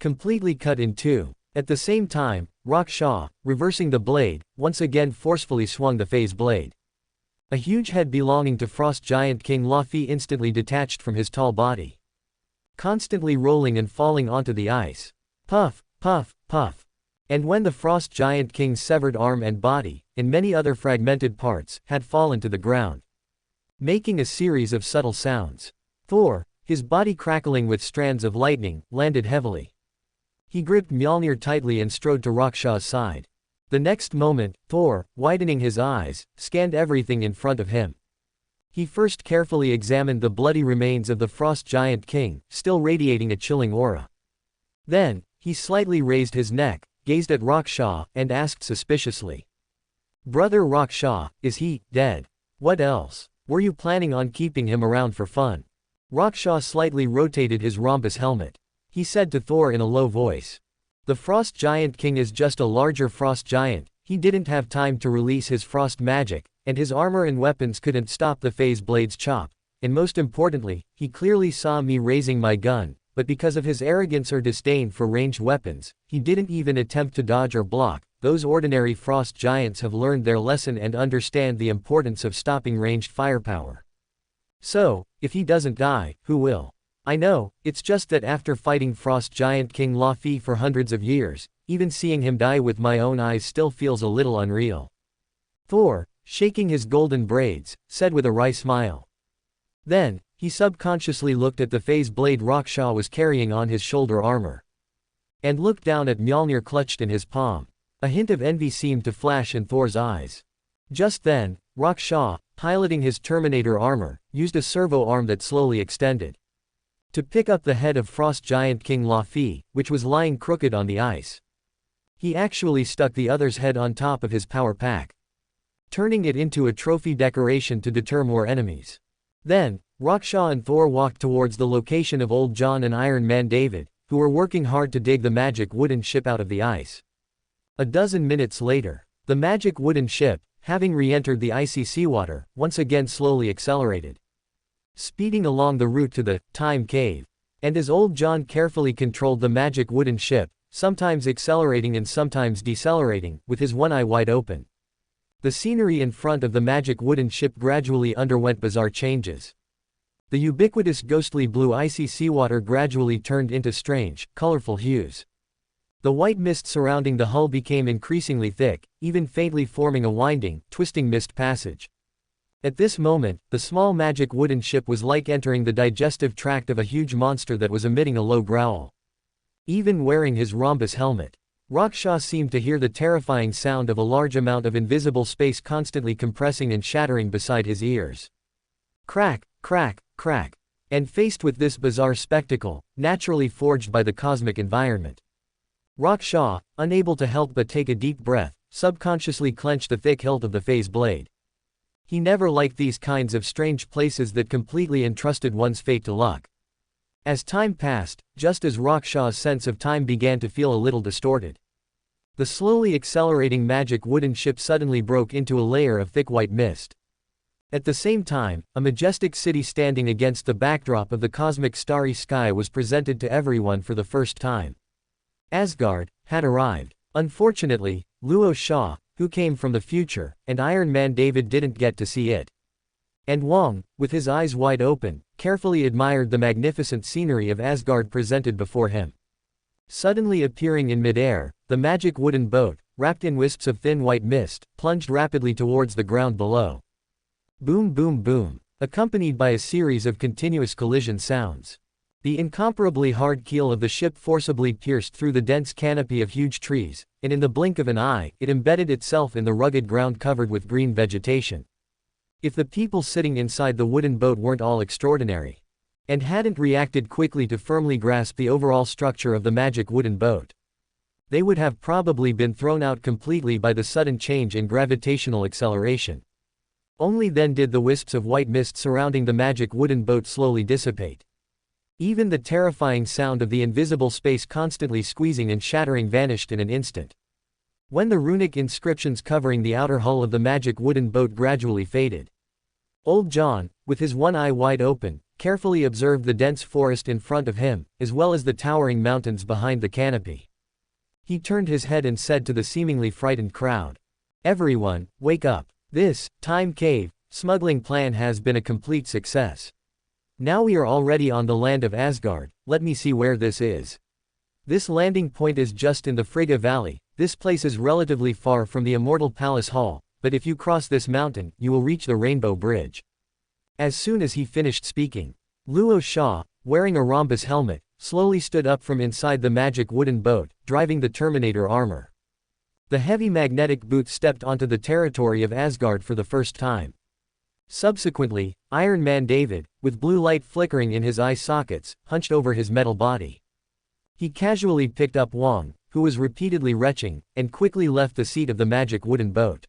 Completely cut in two. At the same time, Rorschach, reversing the blade, once again forcefully swung the phase blade. A huge head belonging to Frost Giant King Laufey instantly detached from his tall body, constantly rolling and falling onto the ice. Puff, puff, puff. And when the Frost Giant King's severed arm and body, in many other fragmented parts, had fallen to the ground, making a series of subtle sounds, Thor, his body crackling with strands of lightning, landed heavily. He gripped Mjolnir tightly and strode to Rorschach's side. The next moment, Thor, widening his eyes, scanned everything in front of him. He first carefully examined the bloody remains of the Frost Giant King, still radiating a chilling aura. Then, he slightly raised his neck, gazed at Rorschach, and asked suspiciously, "Brother Rorschach, is he dead? What else? Were you planning on keeping him around for fun?" Rorschach slightly rotated his rhombus helmet. He said to Thor in a low voice, "The Frost Giant King is just a larger frost giant. He didn't have time to release his frost magic, and his armor and weapons couldn't stop the phase blade's chop. And most importantly, he clearly saw me raising my gun, but because of his arrogance or disdain for ranged weapons, he didn't even attempt to dodge or block. Those ordinary frost giants have learned their lesson and understand the importance of stopping ranged firepower. So, if he doesn't die, who will? I know, it's just that after fighting Frost Giant King Laufey for hundreds of years, even seeing him die with my own eyes still feels a little unreal." Thor, shaking his golden braids, said with a wry smile. Then, he subconsciously looked at the phase blade Rorschach was carrying on his shoulder armor, and looked down at Mjolnir clutched in his palm. A hint of envy seemed to flash in Thor's eyes. Just then, Rorschach, piloting his Terminator armor, used a servo arm that slowly extended to pick up the head of Frost Giant King Laufey, which was lying crooked on the ice. He actually stuck the other's head on top of his power pack, turning it into a trophy decoration to deter more enemies. Then, Rorschach and Thor walked towards the location of Old John and Iron Man David, who were working hard to dig the magic wooden ship out of the ice. A dozen minutes later, the magic wooden ship, having re-entered the icy seawater, once again slowly accelerated, speeding along the route to the Time Cave. And as Old John carefully controlled the magic wooden ship, sometimes accelerating and sometimes decelerating, with his one eye wide open, the scenery in front of the magic wooden ship gradually underwent bizarre changes. The ubiquitous ghostly blue icy seawater gradually turned into strange, colorful hues. The white mist surrounding the hull became increasingly thick, even faintly forming a winding, twisting mist passage. At this moment, the small magic wooden ship was like entering the digestive tract of a huge monster that was emitting a low growl. Even wearing his rhombus helmet, Rorschach seemed to hear the terrifying sound of a large amount of invisible space constantly compressing and shattering beside his ears. Crack, crack, crack. And faced with this bizarre spectacle, naturally forged by the cosmic environment, Rorschach, unable to help but take a deep breath, subconsciously clenched the thick hilt of the phase blade. He never liked these kinds of strange places that completely entrusted one's fate to luck. As time passed, just as Rorschach's sense of time began to feel a little distorted, the slowly accelerating magic wooden ship suddenly broke into a layer of thick white mist. At the same time, a majestic city standing against the backdrop of the cosmic starry sky was presented to everyone for the first time. Asgard had arrived. Unfortunately, Rorschach, who came from the future, and Iron Man David didn't get to see it. And Wong, with his eyes wide open, carefully admired the magnificent scenery of Asgard presented before him. Suddenly appearing in midair, the magic wooden boat, wrapped in wisps of thin white mist, plunged rapidly towards the ground below. Boom boom boom, accompanied by a series of continuous collision sounds. The incomparably hard keel of the ship forcibly pierced through the dense canopy of huge trees, and in the blink of an eye, it embedded itself in the rugged ground covered with green vegetation. If the people sitting inside the wooden boat weren't all extraordinary, and hadn't reacted quickly to firmly grasp the overall structure of the magic wooden boat, they would have probably been thrown out completely by the sudden change in gravitational acceleration. Only then did the wisps of white mist surrounding the magic wooden boat slowly dissipate. Even the terrifying sound of the invisible space constantly squeezing and shattering vanished in an instant. When the runic inscriptions covering the outer hull of the magic wooden boat gradually faded, Old John, with his one eye wide open, carefully observed the dense forest in front of him, as well as the towering mountains behind the canopy. He turned his head and said to the seemingly frightened crowd, "Everyone, wake up. This time cave smuggling plan has been a complete success. Now we are already on the land of Asgard. Let me see where this is. This landing point is just in the Frigga Valley. This place is relatively far from the Immortal Palace Hall, but if you cross this mountain, you will reach the Rainbow Bridge." As soon as he finished speaking, Rorschach, wearing a rhombus helmet, slowly stood up from inside the magic wooden boat, driving the Terminator armor. The heavy magnetic boots stepped onto the territory of Asgard for the first time. Subsequently, Iron Man David, with blue light flickering in his eye sockets, hunched over his metal body. He casually picked up Wong, who was repeatedly retching, and quickly left the seat of the magic wooden boat.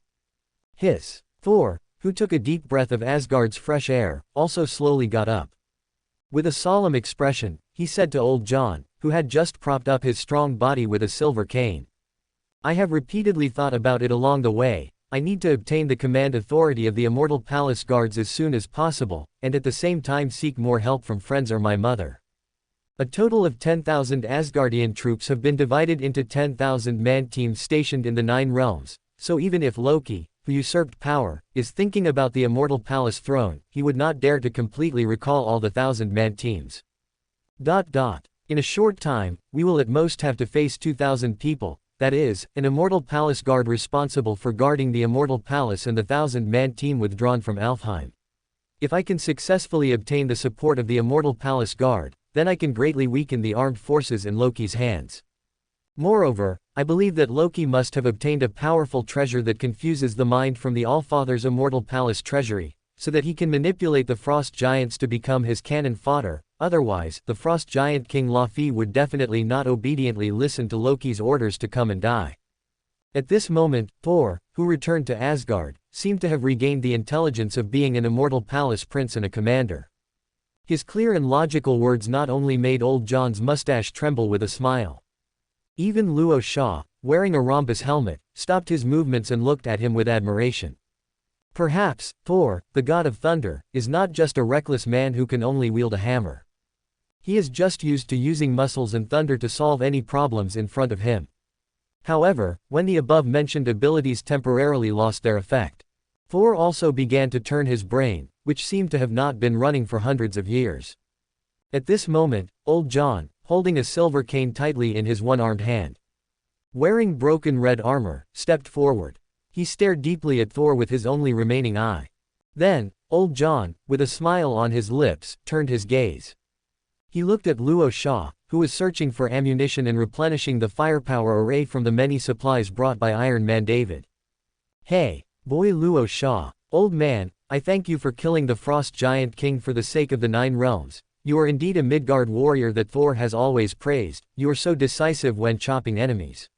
Hiss. Thor, who took a deep breath of Asgard's fresh air, also slowly got up. With a solemn expression, he said to Old John, who had just propped up his strong body with a silver cane, "I have repeatedly thought about it along the way. I need to obtain the command authority of the Immortal Palace Guards as soon as possible, and at the same time seek more help from friends or my mother." A total of 10,000 Asgardian troops have been divided into 10,000 man teams stationed in the 9 realms, so even if Loki, who usurped power, is thinking about the Immortal Palace throne, he would not dare to completely recall all the 1,000-man teams. In a short time, we will at most have to face 2,000 people, that is, an Immortal Palace Guard responsible for guarding the Immortal Palace and the 1,000-man team withdrawn from Alfheim. If I can successfully obtain the support of the Immortal Palace Guard, then I can greatly weaken the armed forces in Loki's hands. Moreover, I believe that Loki must have obtained a powerful treasure that confuses the mind from the Allfather's Immortal Palace treasury, so that he can manipulate the Frost Giants to become his cannon fodder. Otherwise, the Frost Giant King Laufey would definitely not obediently listen to Loki's orders to come and die. At this moment, Thor, who returned to Asgard, seemed to have regained the intelligence of being an Immortal Palace prince and a commander. His clear and logical words not only made Old John's mustache tremble with a smile. Even Rorschach, wearing a rhombus helmet, stopped his movements and looked at him with admiration. Perhaps, Thor, the god of thunder, is not just a reckless man who can only wield a hammer. He is just used to using muscles and thunder to solve any problems in front of him. However, when the above-mentioned abilities temporarily lost their effect, Thor also began to turn his brain, which seemed to have not been running for hundreds of years. At this moment, Old John, holding a silver cane tightly in his one-armed hand, wearing broken red armor, stepped forward. He stared deeply at Thor with his only remaining eye. Then, old John, with a smile on his lips, turned his gaze. He looked at Luo Sha, who was searching for ammunition and replenishing the firepower array from the many supplies brought by Iron Man David. Hey, boy Luo Sha, old man, I thank you for killing the Frost Giant King for the sake of the Nine Realms. You are indeed a Midgard warrior that Thor has always praised. You are so decisive when chopping enemies.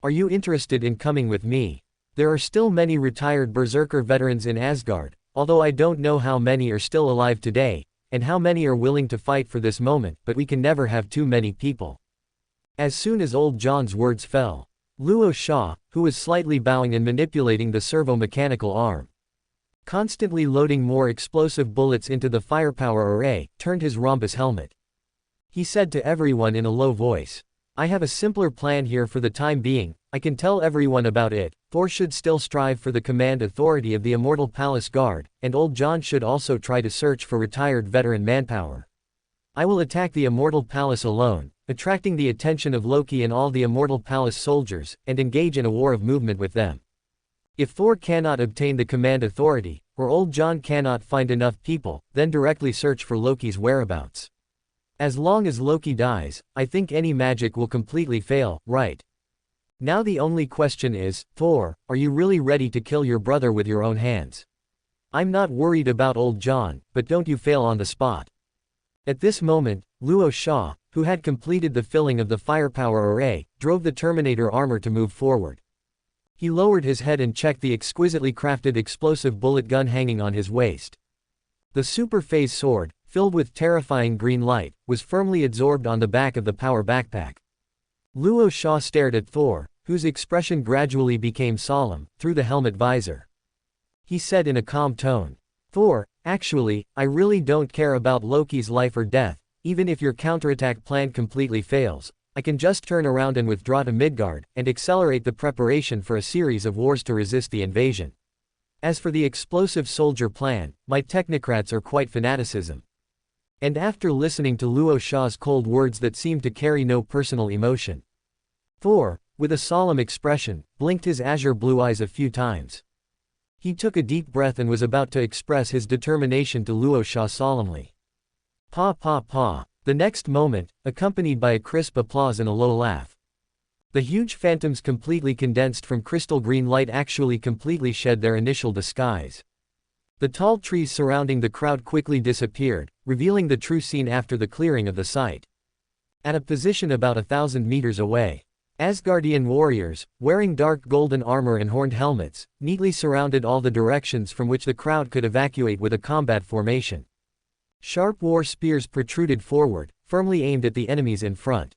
Are you interested in coming with me? There are still many retired Berserker veterans in Asgard, although I don't know how many are still alive today, and how many are willing to fight for this moment, but we can never have too many people. As soon as old John's words fell, Luo Sha, who was slightly bowing and manipulating the servo-mechanical arm, constantly loading more explosive bullets into the firepower array, turned his rhombus helmet. He said to everyone in a low voice, I have a simpler plan here for the time being. I can tell everyone about it. Thor should still strive for the command authority of the Immortal Palace Guard, and old John should also try to search for retired veteran manpower. I will attack the Immortal Palace alone, attracting the attention of Loki and all the Immortal Palace soldiers, and engage in a war of movement with them. If Thor cannot obtain the command authority, or old John cannot find enough people, then directly search for Loki's whereabouts. As long as Loki dies, I think any magic will completely fail, right? Now the only question is, Thor, are you really ready to kill your brother with your own hands? I'm not worried about old John, but don't you fail on the spot. At this moment, Luo Sha, who had completed the filling of the firepower array, drove the Terminator armor to move forward. He lowered his head and checked the exquisitely crafted explosive bullet gun hanging on his waist. The super phase sword, filled with terrifying green light, was firmly absorbed on the back of the power backpack. Luo Sha stared at Thor, whose expression gradually became solemn, through the helmet visor. He said in a calm tone, Thor, actually, I really don't care about Loki's life or death. Even if your counterattack plan completely fails, I can just turn around and withdraw to Midgard, and accelerate the preparation for a series of wars to resist the invasion. As for the explosive soldier plan, my technocrats are quite fanaticism. And after listening to Luo Sha's cold words that seemed to carry no personal emotion, Thor, with a solemn expression, blinked his azure blue eyes a few times. He took a deep breath and was about to express his determination to Luo Sha solemnly. Pa pa pa. The next moment, accompanied by a crisp applause and a low laugh, the huge phantoms completely condensed from crystal green light actually completely shed their initial disguise. The tall trees surrounding the crowd quickly disappeared, revealing the true scene after the clearing of the site. At a position about 1,000 meters away, Asgardian warriors, wearing dark golden armor and horned helmets, neatly surrounded all the directions from which the crowd could evacuate with a combat formation. Sharp war spears protruded forward, firmly aimed at the enemies in front.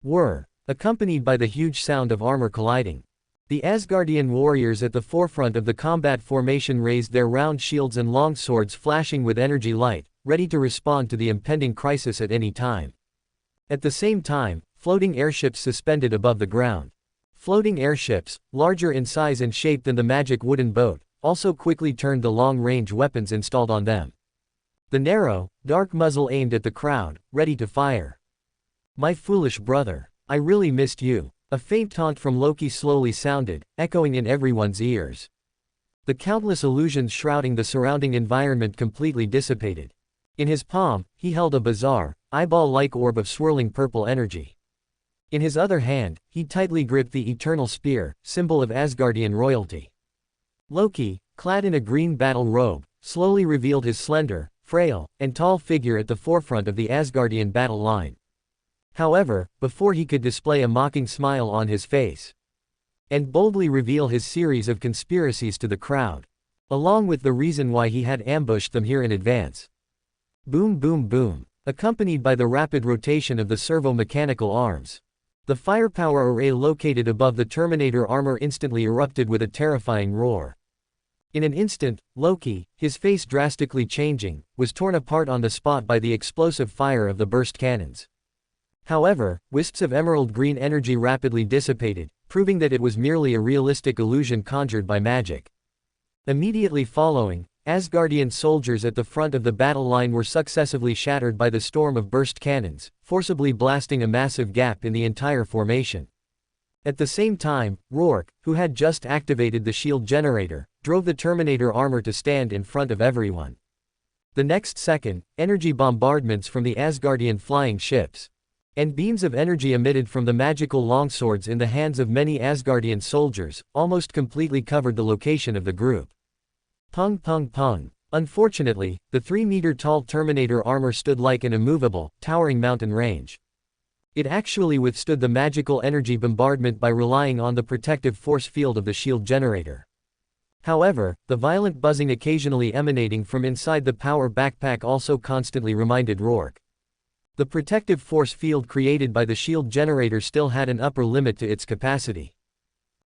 Whir, accompanied by the huge sound of armor colliding. The Asgardian warriors at the forefront of the combat formation raised their round shields and long swords flashing with energy light, ready to respond to the impending crisis at any time. At the same time, floating airships suspended above the ground. Floating airships, larger in size and shape than the magic wooden boat, also quickly turned the long-range weapons installed on them. The narrow, dark muzzle aimed at the crowd, ready to fire. My foolish brother, I really missed you. A faint taunt from Loki slowly sounded, echoing in everyone's ears. The countless illusions shrouding the surrounding environment completely dissipated. In his palm, he held a bizarre, eyeball-like orb of swirling purple energy. In his other hand, he tightly gripped the eternal spear, symbol of Asgardian royalty. Loki, clad in a green battle robe, slowly revealed his slender, frail, and tall figure at the forefront of the Asgardian battle line. However, before he could display a mocking smile on his face and boldly reveal his series of conspiracies to the crowd, along with the reason why he had ambushed them here in advance. Boom boom boom, accompanied by the rapid rotation of the servo-mechanical arms. The firepower array located above the Terminator armor instantly erupted with a terrifying roar. In an instant, Loki, his face drastically changing, was torn apart on the spot by the explosive fire of the burst cannons. However, wisps of emerald green energy rapidly dissipated, proving that it was merely a realistic illusion conjured by magic. Immediately following, Asgardian soldiers at the front of the battle line were successively shattered by the storm of burst cannons, forcibly blasting a massive gap in the entire formation. At the same time, Rourke, who had just activated the shield generator, drove the Terminator armor to stand in front of everyone. The next second, energy bombardments from the Asgardian flying ships and beams of energy emitted from the magical longswords in the hands of many Asgardian soldiers almost completely covered the location of the group. Pung pung pung. Unfortunately, the 3-meter-tall Terminator armor stood like an immovable, towering mountain range. It actually withstood the magical energy bombardment by relying on the protective force field of the shield generator. However, the violent buzzing occasionally emanating from inside the power backpack also constantly reminded Rourke. The protective force field created by the shield generator still had an upper limit to its capacity.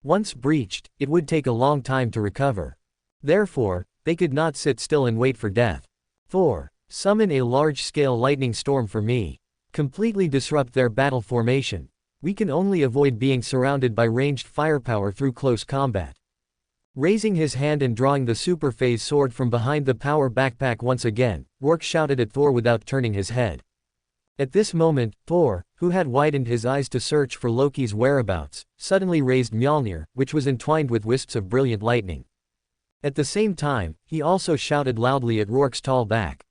Once breached, it would take a long time to recover. Therefore, they could not sit still and wait for death. Thor, summon a large-scale lightning storm for me. Completely disrupt their battle formation. We can only avoid being surrounded by ranged firepower through close combat. Raising his hand and drawing the super phase sword from behind the power backpack once again, Rourke shouted at Thor without turning his head. At this moment, Thor, who had widened his eyes to search for Loki's whereabouts, suddenly raised Mjolnir, which was entwined with wisps of brilliant lightning. At the same time, he also shouted loudly at Rourke's tall back.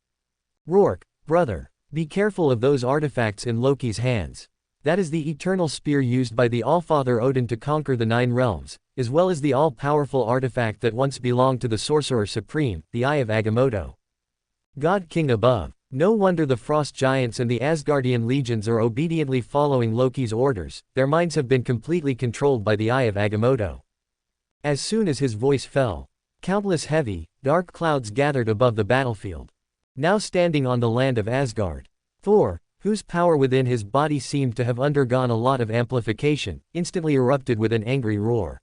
"Rourke, brother, be careful of those artifacts in Loki's hands. That is the eternal spear used by the Allfather Odin to conquer the 9 realms, as well as the all-powerful artifact that once belonged to the Sorcerer Supreme, the Eye of Agamotto. God King above. No wonder the Frost Giants and the Asgardian legions are obediently following Loki's orders, their minds have been completely controlled by the Eye of Agamotto." As soon as his voice fell, countless heavy, dark clouds gathered above the battlefield. Now standing on the land of Asgard, Thor, whose power within his body seemed to have undergone a lot of amplification, instantly erupted with an angry roar.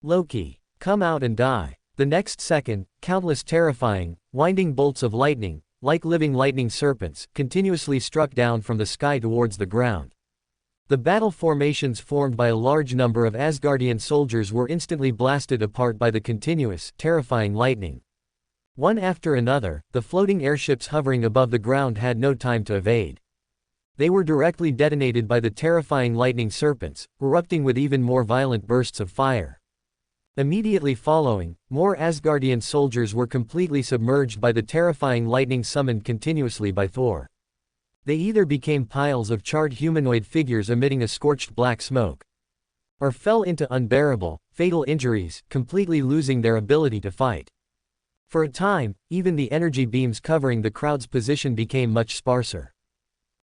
"Loki, come out and die." The next second, countless terrifying, winding bolts of lightning, like living lightning serpents, continuously struck down from the sky towards the ground. The battle formations formed by a large number of Asgardian soldiers were instantly blasted apart by the continuous, terrifying lightning. One after another, the floating airships hovering above the ground had no time to evade. They were directly detonated by the terrifying lightning serpents, erupting with even more violent bursts of fire. Immediately following, more Asgardian soldiers were completely submerged by the terrifying lightning summoned continuously by Thor. They either became piles of charred humanoid figures emitting a scorched black smoke, or fell into unbearable, fatal injuries, completely losing their ability to fight. For a time, even the energy beams covering the crowd's position became much sparser.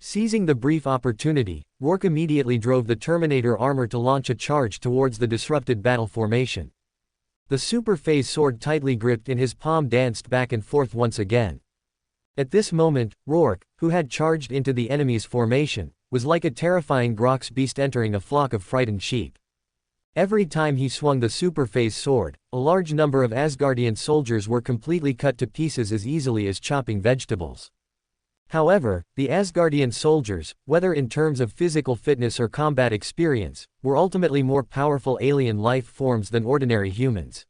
Seizing the brief opportunity, Rourke immediately drove the Terminator armor to launch a charge towards the disrupted battle formation. The super phase sword tightly gripped in his palm danced back and forth once again. At this moment, Rourke, who had charged into the enemy's formation, was like a terrifying Grox beast entering a flock of frightened sheep. Every time he swung the super phase sword, a large number of Asgardian soldiers were completely cut to pieces as easily as chopping vegetables. However, the Asgardian soldiers, whether in terms of physical fitness or combat experience, were ultimately more powerful alien life forms than ordinary humans.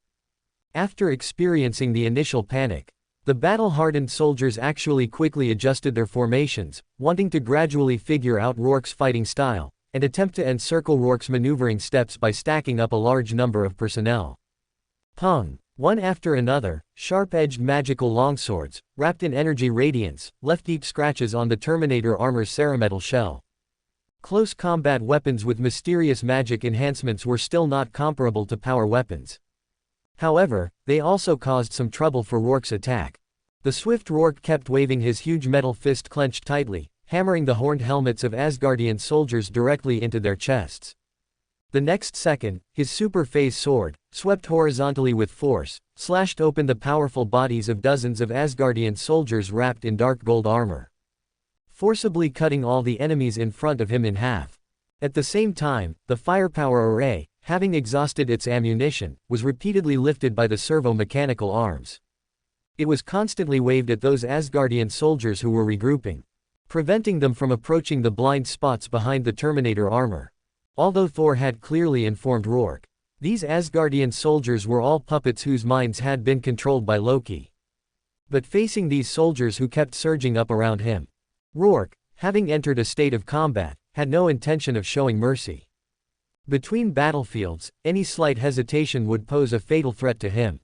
After experiencing the initial panic, the battle-hardened soldiers actually quickly adjusted their formations, wanting to gradually figure out Rourke's fighting style, and attempt to encircle Rourke's maneuvering steps by stacking up a large number of personnel. Pung! One after another, sharp-edged magical longswords, wrapped in energy radiance, left deep scratches on the Terminator armor's cerametal shell. Close combat weapons with mysterious magic enhancements were still not comparable to power weapons. However, they also caused some trouble for Rourke's attack. The swift Rourke kept waving his huge metal fist clenched tightly, hammering the horned helmets of Asgardian soldiers directly into their chests. The next second, his super phase sword, swept horizontally with force, slashed open the powerful bodies of dozens of Asgardian soldiers wrapped in dark gold armor, forcibly cutting all the enemies in front of him in half. At the same time, the firepower array, having exhausted its ammunition, was repeatedly lifted by the servo-mechanical arms. It was constantly waved at those Asgardian soldiers who were regrouping, preventing them from approaching the blind spots behind the Terminator armor. Although Thor had clearly informed Rourke, these Asgardian soldiers were all puppets whose minds had been controlled by Loki. But facing these soldiers who kept surging up around him, Rourke, having entered a state of combat, had no intention of showing mercy. Between battlefields, any slight hesitation would pose a fatal threat to him.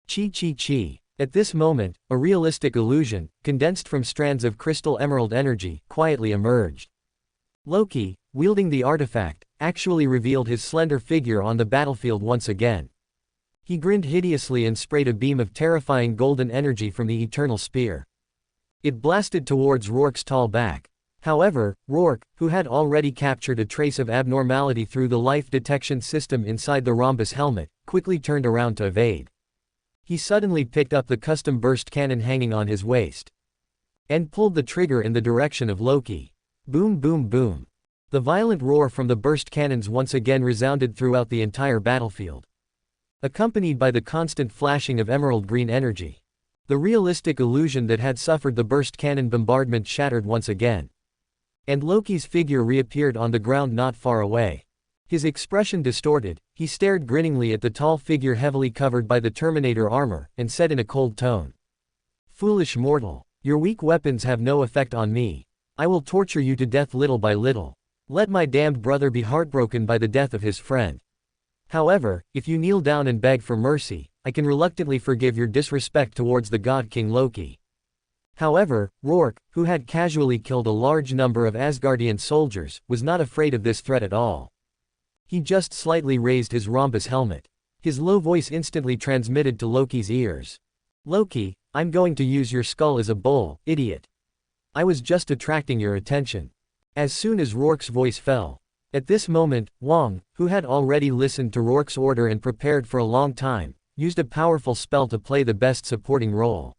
Chi. At this moment, a realistic illusion, condensed from strands of crystal emerald energy, quietly emerged. Loki, wielding the artifact, actually revealed his slender figure on the battlefield once again. He grinned hideously and sprayed a beam of terrifying golden energy from the eternal spear. It blasted towards Rourke's tall back. However, Rourke, who had already captured a trace of abnormality through the life detection system inside the rhombus helmet, quickly turned around to evade. He suddenly picked up the custom burst cannon hanging on his waist and pulled the trigger in the direction of Loki. Boom boom boom. The violent roar from the burst cannons once again resounded throughout the entire battlefield, accompanied by the constant flashing of emerald green energy. The realistic illusion that had suffered the burst cannon bombardment shattered once again, and Loki's figure reappeared on the ground not far away. His expression distorted, he stared grinningly at the tall figure heavily covered by the Terminator armor, and said in a cold tone, "Foolish mortal, your weak weapons have no effect on me. I will torture you to death little by little. Let my damned brother be heartbroken by the death of his friend. However, if you kneel down and beg for mercy, I can reluctantly forgive your disrespect towards the god King Loki." However, Rourke, who had casually killed a large number of Asgardian soldiers, was not afraid of this threat at all. He just slightly raised his rhombus helmet. His low voice instantly transmitted to Loki's ears. "Loki, I'm going to use your skull as a bowl, idiot. I was just attracting your attention." As soon as Rourke's voice fell. At this moment, Wong, who had already listened to Rourke's order and prepared for a long time, used a powerful spell to play the best supporting role.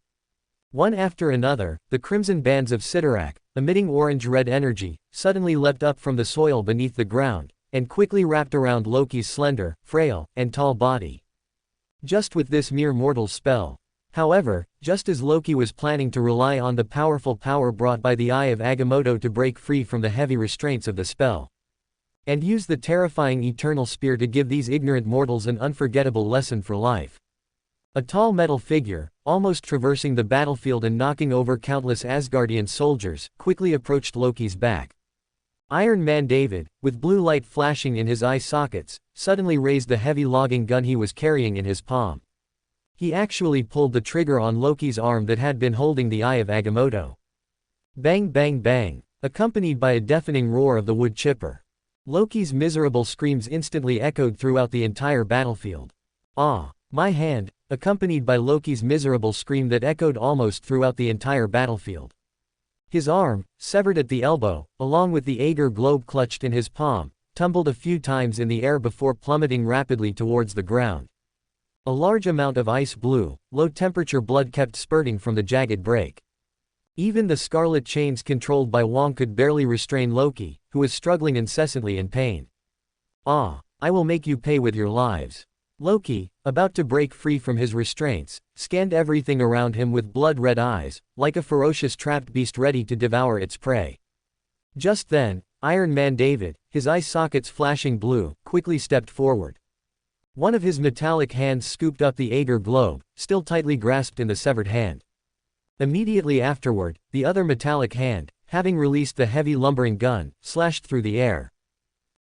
One after another, the crimson bands of Sidorak, emitting orange-red energy, suddenly leapt up from the soil beneath the ground, and quickly wrapped around Loki's slender, frail, and tall body. Just with this mere mortal spell. However, just as Loki was planning to rely on the powerful power brought by the Eye of Agamotto to break free from the heavy restraints of the spell, and use the terrifying eternal spear to give these ignorant mortals an unforgettable lesson for life, a tall metal figure, almost traversing the battlefield and knocking over countless Asgardian soldiers, quickly approached Loki's back. Iron Man David, with blue light flashing in his eye sockets, suddenly raised the heavy logging gun he was carrying in his palm. He actually pulled the trigger on Loki's arm that had been holding the Eye of Agamotto. Bang bang bang, accompanied by a deafening roar of the wood chipper. Loki's miserable screams instantly echoed throughout the entire battlefield. "Ah, my hand," accompanied by Loki's miserable scream that echoed almost throughout the entire battlefield. His arm, severed at the elbow, along with the Aegir globe clutched in his palm, tumbled a few times in the air before plummeting rapidly towards the ground. A large amount of ice blue, low-temperature blood kept spurting from the jagged break. Even the scarlet chains controlled by Wong could barely restrain Loki, who was struggling incessantly in pain. "Ah, I will make you pay with your lives." Loki, about to break free from his restraints, scanned everything around him with blood-red eyes, like a ferocious trapped beast ready to devour its prey. Just then, Iron Man David, his eye sockets flashing blue, quickly stepped forward. One of his metallic hands scooped up the Aegir globe, still tightly grasped in the severed hand. Immediately afterward, the other metallic hand, having released the heavy lumbering gun, slashed through the air.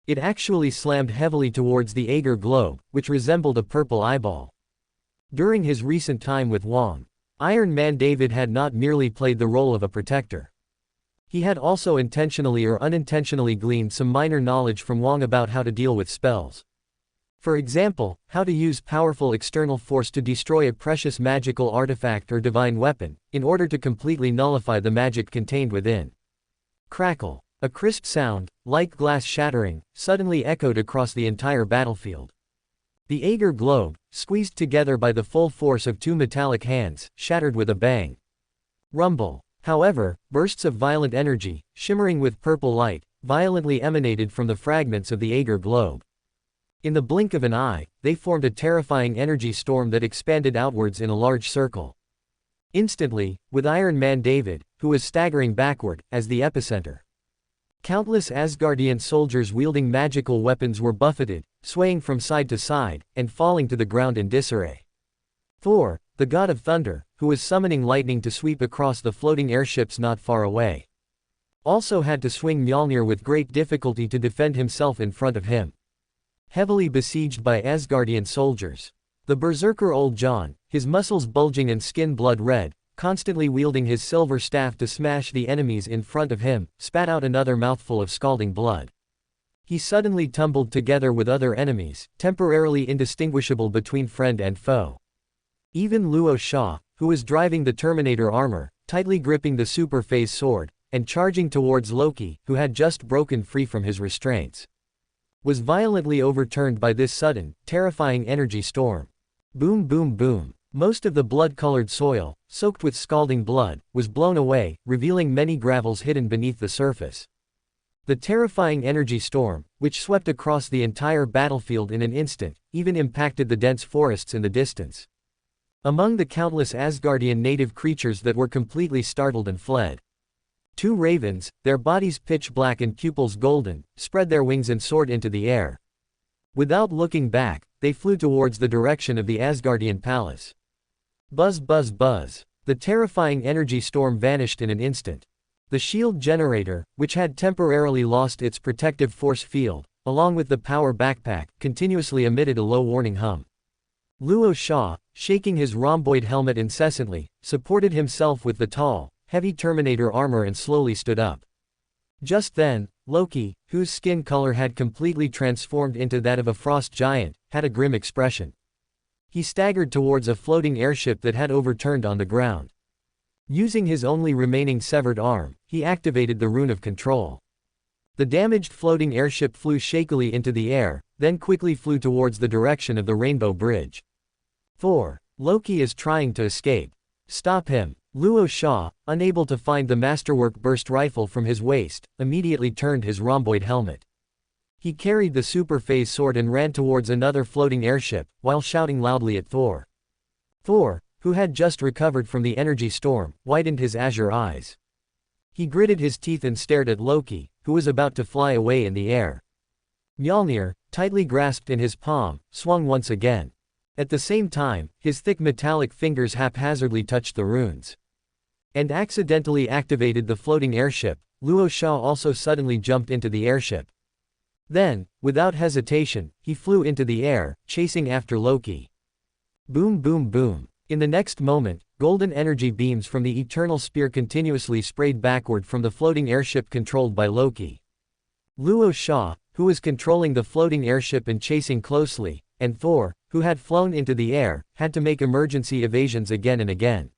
It actually slammed heavily towards the Aegir globe, which resembled a purple eyeball. During his recent time with Wong, Iron Man David had not merely played the role of a protector. He had also intentionally or unintentionally gleaned some minor knowledge from Wong about how to deal with spells. For example, how to use powerful external force to destroy a precious magical artifact or divine weapon, in order to completely nullify the magic contained within. Crackle. A crisp sound, like glass shattering, suddenly echoed across the entire battlefield. The Aegir globe, squeezed together by the full force of two metallic hands, shattered with a bang. Rumble. However, bursts of violent energy, shimmering with purple light, violently emanated from the fragments of the Aegir globe. In the blink of an eye, they formed a terrifying energy storm that expanded outwards in a large circle. Instantly, with Iron Man David, who was staggering backward, as the epicenter. Countless Asgardian soldiers wielding magical weapons were buffeted, swaying from side to side, and falling to the ground in disarray. Thor, the god of thunder, who was summoning lightning to sweep across the floating airships not far away, also had to swing Mjolnir with great difficulty to defend himself in front of him. heavily besieged by Asgardian soldiers. The berserker Old John, his muscles bulging and skin blood red, constantly wielding his silver staff to smash the enemies in front of him, spat out another mouthful of scalding blood. He suddenly tumbled together with other enemies, temporarily indistinguishable between friend and foe. Even Luo Sha, who was driving the Terminator armor, tightly gripping the super phase sword, and charging towards Loki, who had just broken free from his restraints, was violently overturned by this sudden, terrifying energy storm. Boom boom boom. Most of the blood-colored soil, soaked with scalding blood, was blown away, revealing many gravels hidden beneath the surface. The terrifying energy storm, which swept across the entire battlefield in an instant, even impacted the dense forests in the distance. Among the countless Asgardian native creatures that were completely startled and fled, 2 ravens, their bodies pitch black and pupils golden, spread their wings and soared into the air. Without looking back, they flew towards the direction of the Asgardian palace. Buzz buzz buzz. The terrifying energy storm vanished in an instant. The shield generator, which had temporarily lost its protective force field, along with the power backpack, continuously emitted a low warning hum. Luo Sha, shaking his rhomboid helmet incessantly, supported himself with the tall, heavy Terminator armor and slowly stood up. Just then, Loki, whose skin color had completely transformed into that of a frost giant, had a grim expression. He staggered towards a floating airship that had overturned on the ground. Using his only remaining severed arm, he activated the rune of control. The damaged floating airship flew shakily into the air, then quickly flew towards the direction of the Rainbow Bridge. Thor. Loki is trying to escape. Stop him. Luo Sha, unable to find the masterwork burst rifle from his waist, immediately turned his rhomboid helmet. He carried the super phase sword and ran towards another floating airship, while shouting loudly at Thor. Thor, who had just recovered from the energy storm, widened his azure eyes. He gritted his teeth and stared at Loki, who was about to fly away in the air. Mjolnir, tightly grasped in his palm, swung once again. At the same time, his thick metallic fingers haphazardly touched the runes and accidentally activated the floating airship. Luo Sha also suddenly jumped into the airship. Then, without hesitation, he flew into the air, chasing after Loki. Boom boom boom. In the next moment, golden energy beams from the Eternal Spear continuously sprayed backward from the floating airship controlled by Loki. Luo Sha, who was controlling the floating airship and chasing closely, and Thor, who had flown into the air, had to make emergency evasions again and again.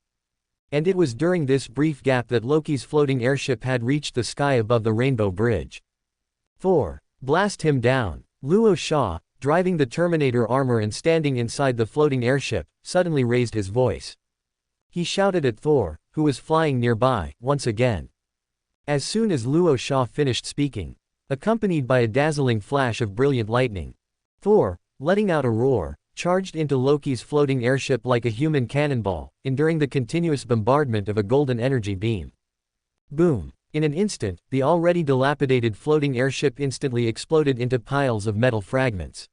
And it was during this brief gap that Loki's floating airship had reached the sky above the Rainbow Bridge. Thor. Blast him down. Luo Sha, driving the Terminator armor and standing inside the floating airship, suddenly raised his voice. He shouted at Thor, who was flying nearby, once again. As soon as Luo Sha finished speaking, accompanied by a dazzling flash of brilliant lightning, Thor, letting out a roar, charged into Loki's floating airship like a human cannonball, enduring the continuous bombardment of a golden energy beam. Boom. In an instant, the already dilapidated floating airship instantly exploded into piles of metal fragments.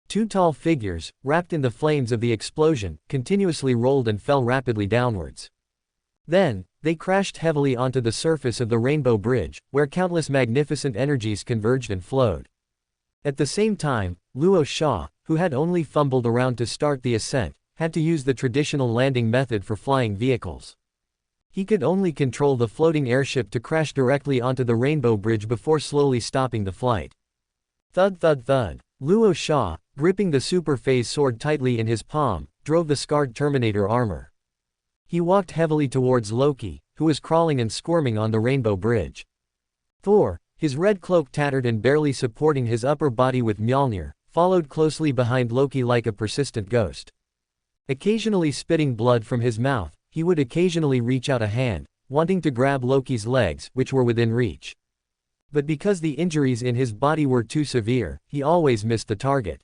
2 tall figures, wrapped in the flames of the explosion, continuously rolled and fell rapidly downwards. Then, they crashed heavily onto the surface of the Rainbow Bridge, where countless magnificent energies converged and flowed. At the same time, Luo Sha, who had only fumbled around to start the ascent, had to use the traditional landing method for flying vehicles. He could only control the floating airship to crash directly onto the Rainbow Bridge before slowly stopping the flight. Thud thud thud. Luo Sha, gripping the super phase sword tightly in his palm, drove the scarred Terminator armor. He walked heavily towards Loki, who was crawling and squirming on the Rainbow Bridge. Thor, his red cloak tattered and barely supporting his upper body with Mjolnir, followed closely behind Loki like a persistent ghost. Occasionally spitting blood from his mouth, he would occasionally reach out a hand, wanting to grab Loki's legs, which were within reach. But because the injuries in his body were too severe, he always missed the target.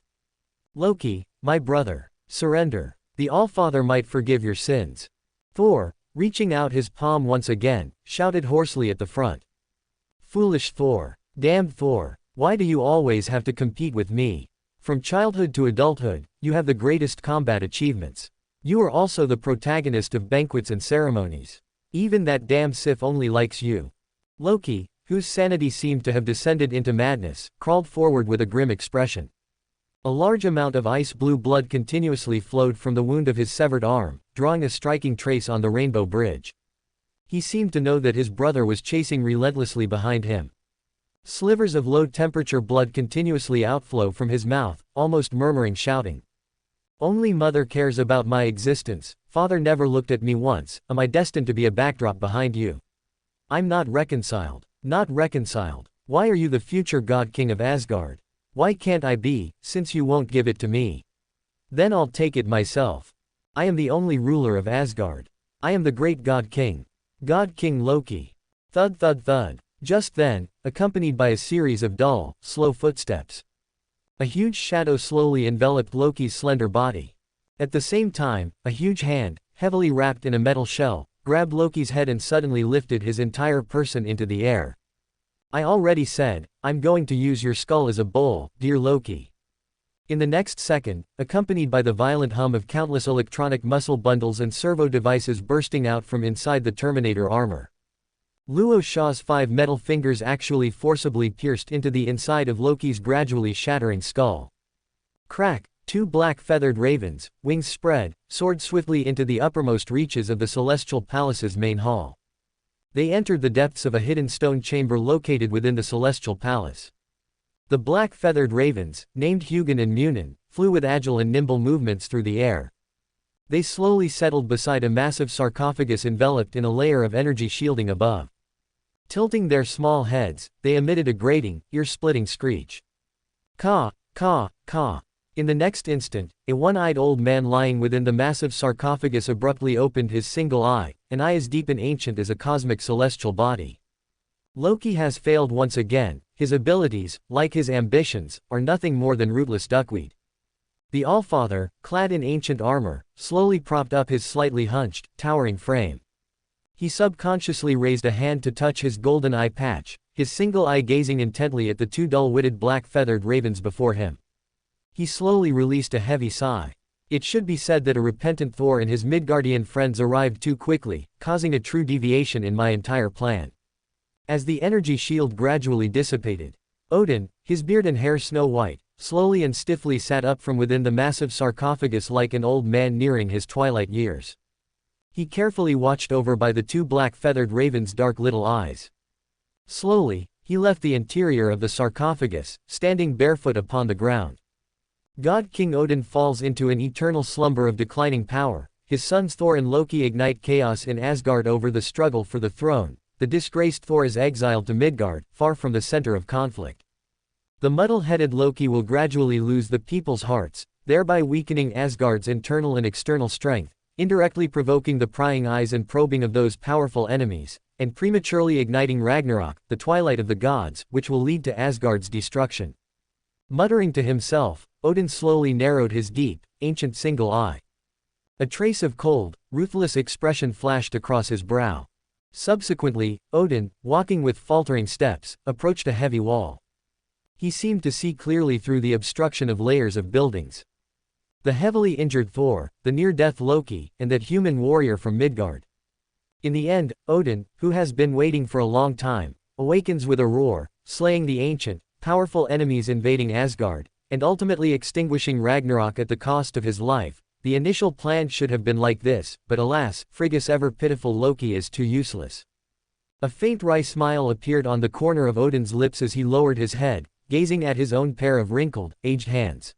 Loki, my brother, surrender. The Allfather might forgive your sins. Thor, reaching out his palm once again, shouted hoarsely at the front. Foolish Thor. Damned Thor. Why do you always have to compete with me? From childhood to adulthood, you have the greatest combat achievements. You are also the protagonist of banquets and ceremonies. Even that damn Sif only likes you. Loki, whose sanity seemed to have descended into madness, crawled forward with a grim expression. A large amount of ice-blue blood continuously flowed from the wound of his severed arm, drawing a striking trace on the rainbow bridge. He seemed to know that his brother was chasing relentlessly behind him. Slivers of low-temperature blood continuously outflow from his mouth, almost murmuring, shouting. Only mother cares about my existence, father never looked at me once, am I destined to be a backdrop behind you? I'm not reconciled. Not reconciled. Why are you the future god king of Asgard? Why can't I be, since you won't give it to me? Then I'll take it myself. I am the only ruler of Asgard. I am the great god king. God King Loki. Thud thud thud. Just then, accompanied by a series of dull, slow footsteps, a huge shadow slowly enveloped Loki's slender body. At the same time, a huge hand, heavily wrapped in a metal shell, grabbed Loki's head and suddenly lifted his entire person into the air. I already said, I'm going to use your skull as a bowl, dear Loki. In the next second, accompanied by the violent hum of countless electronic muscle bundles and servo devices bursting out from inside the Terminator armor, Luo Shaw's 5 metal fingers actually forcibly pierced into the inside of Loki's gradually shattering skull. Crack! 2 black feathered ravens, wings spread, soared swiftly into the uppermost reaches of the Celestial Palace's main hall. They entered the depths of a hidden stone chamber located within the Celestial Palace. The black feathered ravens, named Hugin and Munin, flew with agile and nimble movements through the air. They slowly settled beside a massive sarcophagus enveloped in a layer of energy shielding above. Tilting their small heads, they emitted a grating, ear-splitting screech. Caw, caw, caw. In the next instant, a one-eyed old man lying within the massive sarcophagus abruptly opened his single eye, an eye as deep and ancient as a cosmic celestial body. Loki has failed once again, his abilities, like his ambitions, are nothing more than rootless duckweed. The Allfather, clad in ancient armor, slowly propped up his slightly hunched, towering frame. He subconsciously raised a hand to touch his golden eye patch, his single eye gazing intently at the 2 dull-witted black feathered ravens before him. He slowly released a heavy sigh. It should be said that a repentant Thor and his Midgardian friends arrived too quickly, causing a true deviation in my entire plan. As the energy shield gradually dissipated, Odin, his beard and hair snow-white, slowly and stiffly sat up from within the massive sarcophagus like an old man nearing his twilight years. He carefully watched over by the 2 black feathered ravens' dark little eyes. Slowly, he left the interior of the sarcophagus, standing barefoot upon the ground. God King Odin falls into an eternal slumber of declining power, his sons Thor and Loki ignite chaos in Asgard over the struggle for the throne, the disgraced Thor is exiled to Midgard, far from the center of conflict. The muddle-headed Loki will gradually lose the people's hearts, thereby weakening Asgard's internal and external strength, indirectly provoking the prying eyes and probing of those powerful enemies, and prematurely igniting Ragnarok, the twilight of the gods, which will lead to Asgard's destruction. Muttering to himself, Odin slowly narrowed his deep, ancient single eye. A trace of cold, ruthless expression flashed across his brow. Subsequently, Odin, walking with faltering steps, approached a heavy wall. He seemed to see clearly through the obstruction of layers of buildings. The heavily injured Thor, the near-death Loki, and that human warrior from Midgard. In the end, Odin, who has been waiting for a long time, awakens with a roar, slaying the ancient, powerful enemies invading Asgard, and ultimately extinguishing Ragnarok at the cost of his life. The initial plan should have been like this, but alas, Frigga's ever-pitiful Loki is too useless. A faint wry smile appeared on the corner of Odin's lips as he lowered his head, gazing at his own pair of wrinkled, aged hands.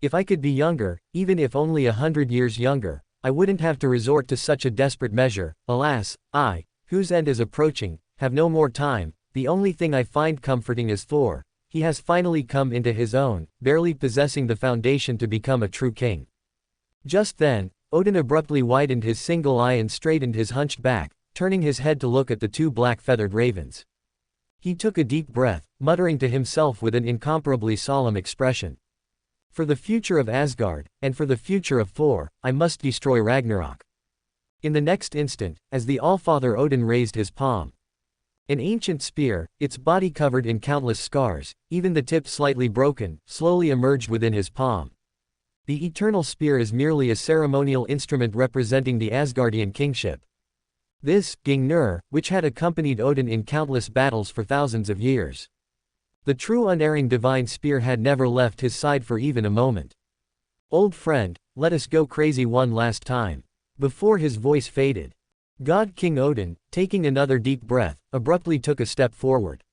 If I could be younger, even if only 100 years younger, I wouldn't have to resort to such a desperate measure. Alas, I, whose end is approaching, have no more time. The only thing I find comforting is Thor. He has finally come into his own, barely possessing the foundation to become a true king. Just then, Odin abruptly widened his single eye and straightened his hunched back, turning his head to look at the 2 black-feathered ravens. He took a deep breath, muttering to himself with an incomparably solemn expression. For the future of Asgard, and for the future of Thor, I must destroy Ragnarok. In the next instant, as the Allfather Odin raised his palm, an ancient spear, its body covered in countless scars, even the tip slightly broken, slowly emerged within his palm. The eternal spear is merely a ceremonial instrument representing the Asgardian kingship. This, Gingnir, which had accompanied Odin in countless battles for thousands of years. The true unerring divine spear had never left his side for even a moment. "Old friend, let us go crazy one last time." Before his voice faded, God King Odin, taking another deep breath, abruptly took a step forward.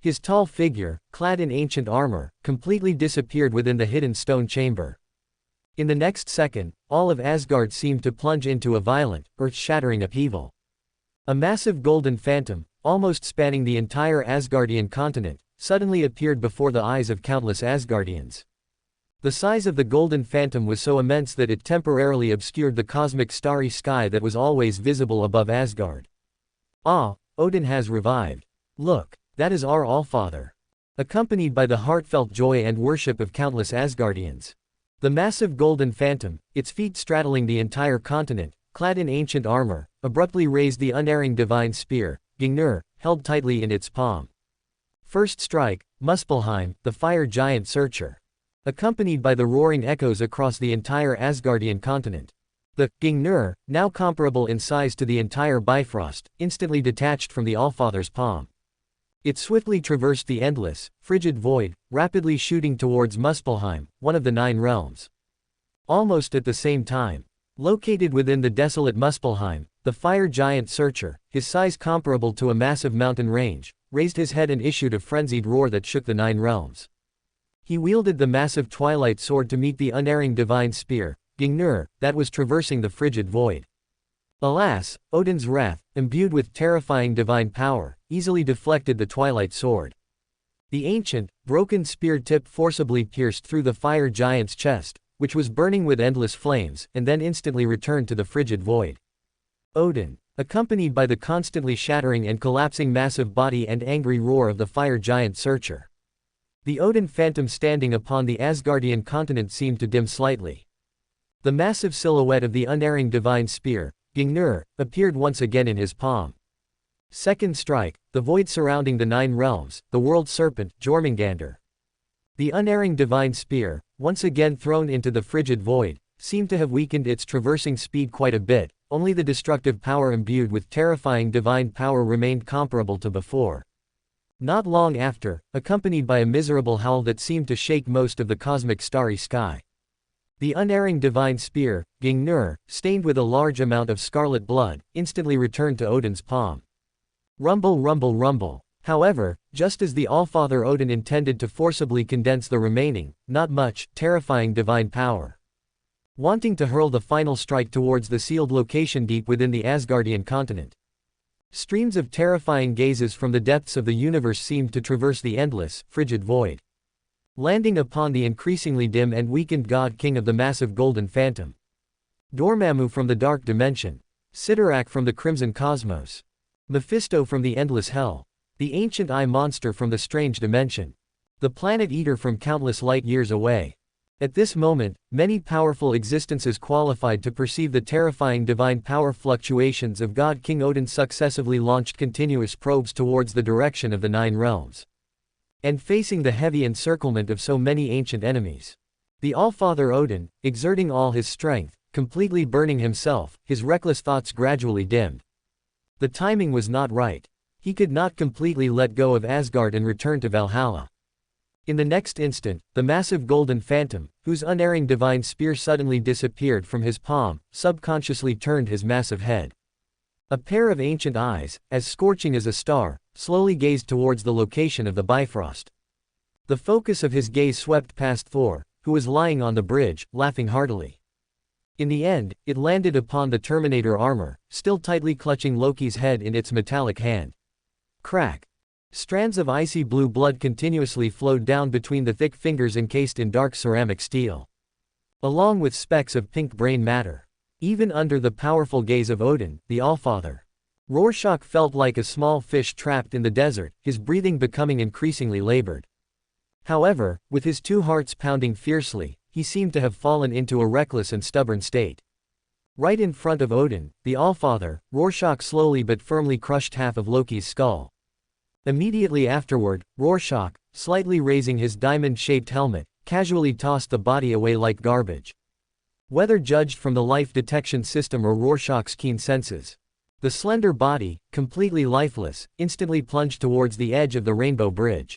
His tall figure, clad in ancient armor, completely disappeared within the hidden stone chamber. In the next second, all of Asgard seemed to plunge into a violent, earth-shattering upheaval. A massive golden phantom, almost spanning the entire Asgardian continent, suddenly appeared before the eyes of countless Asgardians. The size of the golden phantom was so immense that it temporarily obscured the cosmic starry sky that was always visible above Asgard. "Ah, Odin has revived. Look, that is our Allfather." Accompanied by the heartfelt joy and worship of countless Asgardians. The massive golden phantom, its feet straddling the entire continent, clad in ancient armor, abruptly raised the unerring divine spear, Gingnir, held tightly in its palm. First strike, Muspelheim, the fire giant searcher. Accompanied by the roaring echoes across the entire Asgardian continent. The Gingnir, now comparable in size to the entire Bifrost, instantly detached from the Allfather's palm. It swiftly traversed the endless, frigid void, rapidly shooting towards Muspelheim, one of the 9 realms. Almost at the same time, located within the desolate Muspelheim, the fire giant searcher, his size comparable to a massive mountain range, raised his head and issued a frenzied roar that shook the 9 realms. He wielded the massive twilight sword to meet the unerring divine spear, Gingnir, that was traversing the frigid void. Alas, Odin's wrath, imbued with terrifying divine power, easily deflected the twilight sword. The ancient, broken spear tip forcibly pierced through the fire giant's chest, which was burning with endless flames, and then instantly returned to the frigid void. Odin, accompanied by the constantly shattering and collapsing massive body and angry roar of the fire giant searcher. The Odin phantom standing upon the Asgardian continent seemed to dim slightly. The massive silhouette of the unerring divine spear, Gingnir, appeared once again in his palm. Second strike, the void surrounding the 9 realms, the world serpent, Jormungandr. The unerring divine spear, once again thrown into the frigid void, seemed to have weakened its traversing speed quite a bit, only the destructive power imbued with terrifying divine power remained comparable to before. Not long after, accompanied by a miserable howl that seemed to shake most of the cosmic starry sky. The unerring divine spear, Gingnir, stained with a large amount of scarlet blood, instantly returned to Odin's palm. Rumble, rumble, rumble. However, just as the Allfather Odin intended to forcibly condense the remaining, not much, terrifying divine power. Wanting to hurl the final strike towards the sealed location deep within the Asgardian continent. Streams of terrifying gazes from the depths of the universe seemed to traverse the endless, frigid void. Landing upon the increasingly dim and weakened god king of the massive golden phantom. Dormammu from the dark dimension. Sidorak from the crimson cosmos. Mephisto from the endless hell. The ancient eye monster from the strange dimension. The planet eater from countless light years away. At this moment, many powerful existences qualified to perceive the terrifying divine power fluctuations of God King Odin successively launched continuous probes towards the direction of the 9 realms. And facing the heavy encirclement of so many ancient enemies. The Allfather Odin, exerting all his strength, completely burning himself, his reckless thoughts gradually dimmed. The timing was not right. He could not completely let go of Asgard and return to Valhalla. In the next instant, the massive golden phantom, whose unerring divine spear suddenly disappeared from his palm, subconsciously turned his massive head. A pair of ancient eyes, as scorching as a star, slowly gazed towards the location of the Bifrost. The focus of his gaze swept past Thor, who was lying on the bridge, laughing heartily. In the end, it landed upon the Terminator armor, still tightly clutching Loki's head in its metallic hand. Crack. Strands of icy blue blood continuously flowed down between the thick fingers encased in dark ceramic steel. Along with specks of pink brain matter. Even under the powerful gaze of Odin, the Allfather. Rorschach felt like a small fish trapped in the desert, his breathing becoming increasingly labored. However, with his 2 hearts pounding fiercely, he seemed to have fallen into a reckless and stubborn state. Right in front of Odin, the Allfather, Rorschach slowly but firmly crushed half of Loki's skull. Immediately afterward, Rorschach, slightly raising his diamond-shaped helmet, casually tossed the body away like garbage. Whether judged from the life detection system or Rorschach's keen senses, the slender body, completely lifeless, instantly plunged towards the edge of the Rainbow Bridge.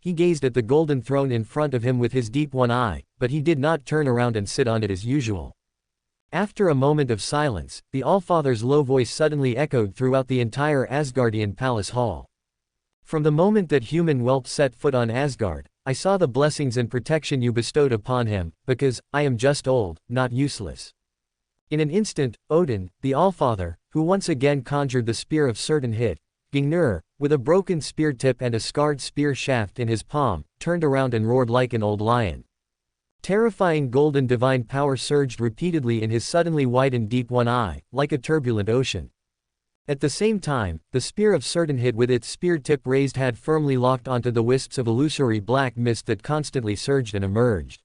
he gazed at the golden throne in front of him with his deep one eye, but he did not turn around and sit on it as usual. After a moment of silence, the Allfather's low voice suddenly echoed throughout the entire Asgardian palace hall. From the moment that human whelp set foot on Asgard, I saw the blessings and protection you bestowed upon him, because I am just old, not useless. In an instant, Odin, the Allfather, who once again conjured the spear of certain hit, Gingnir, with a broken spear tip and a scarred spear shaft in his palm, turned around and roared like an old lion. Terrifying golden divine power surged repeatedly in his suddenly widened deep one eye, like a turbulent ocean. At the same time, the spear of certain hit with its spear tip raised had firmly locked onto the wisps of illusory black mist that constantly surged and emerged.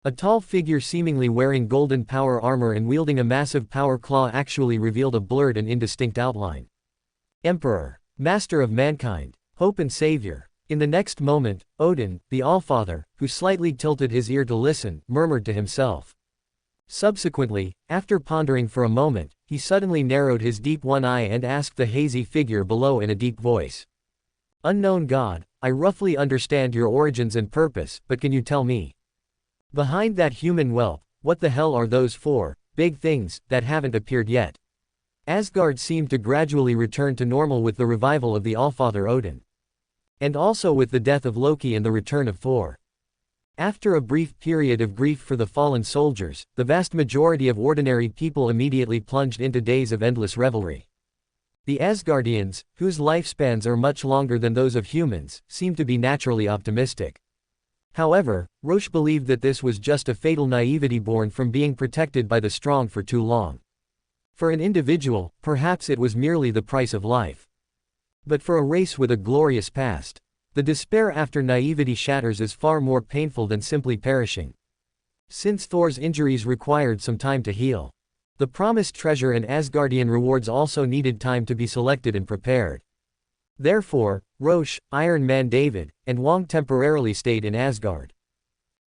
A tall figure seemingly wearing golden power armor and wielding a massive power claw actually revealed a blurred and indistinct outline. Emperor, master of mankind, hope and savior. In the next moment, Odin, the Allfather, who slightly tilted his ear to listen, murmured to himself. Subsequently, after pondering for a moment, he suddenly narrowed his deep one eye and asked the hazy figure below in a deep voice. Unknown God, I roughly understand your origins and purpose, but can you tell me? Behind that human whelp, what the hell are those four big things that haven't appeared yet? Asgard seemed to gradually return to normal with the revival of the Allfather Odin. And also with the death of Loki and the return of Thor. After a brief period of grief for the fallen soldiers, the vast majority of ordinary people immediately plunged into days of endless revelry. The Asgardians, whose lifespans are much longer than those of humans, seemed to be naturally optimistic. However, Roche believed that this was just a fatal naivety born from being protected by the strong for too long. For an individual, perhaps it was merely the price of life. But for a race with a glorious past, the despair after naivety shatters is far more painful than simply perishing. Since Thor's injuries required some time to heal, the promised treasure and Asgardian rewards also needed time to be selected and prepared. Therefore, Roche, Iron Man David, and Wong temporarily stayed in Asgard.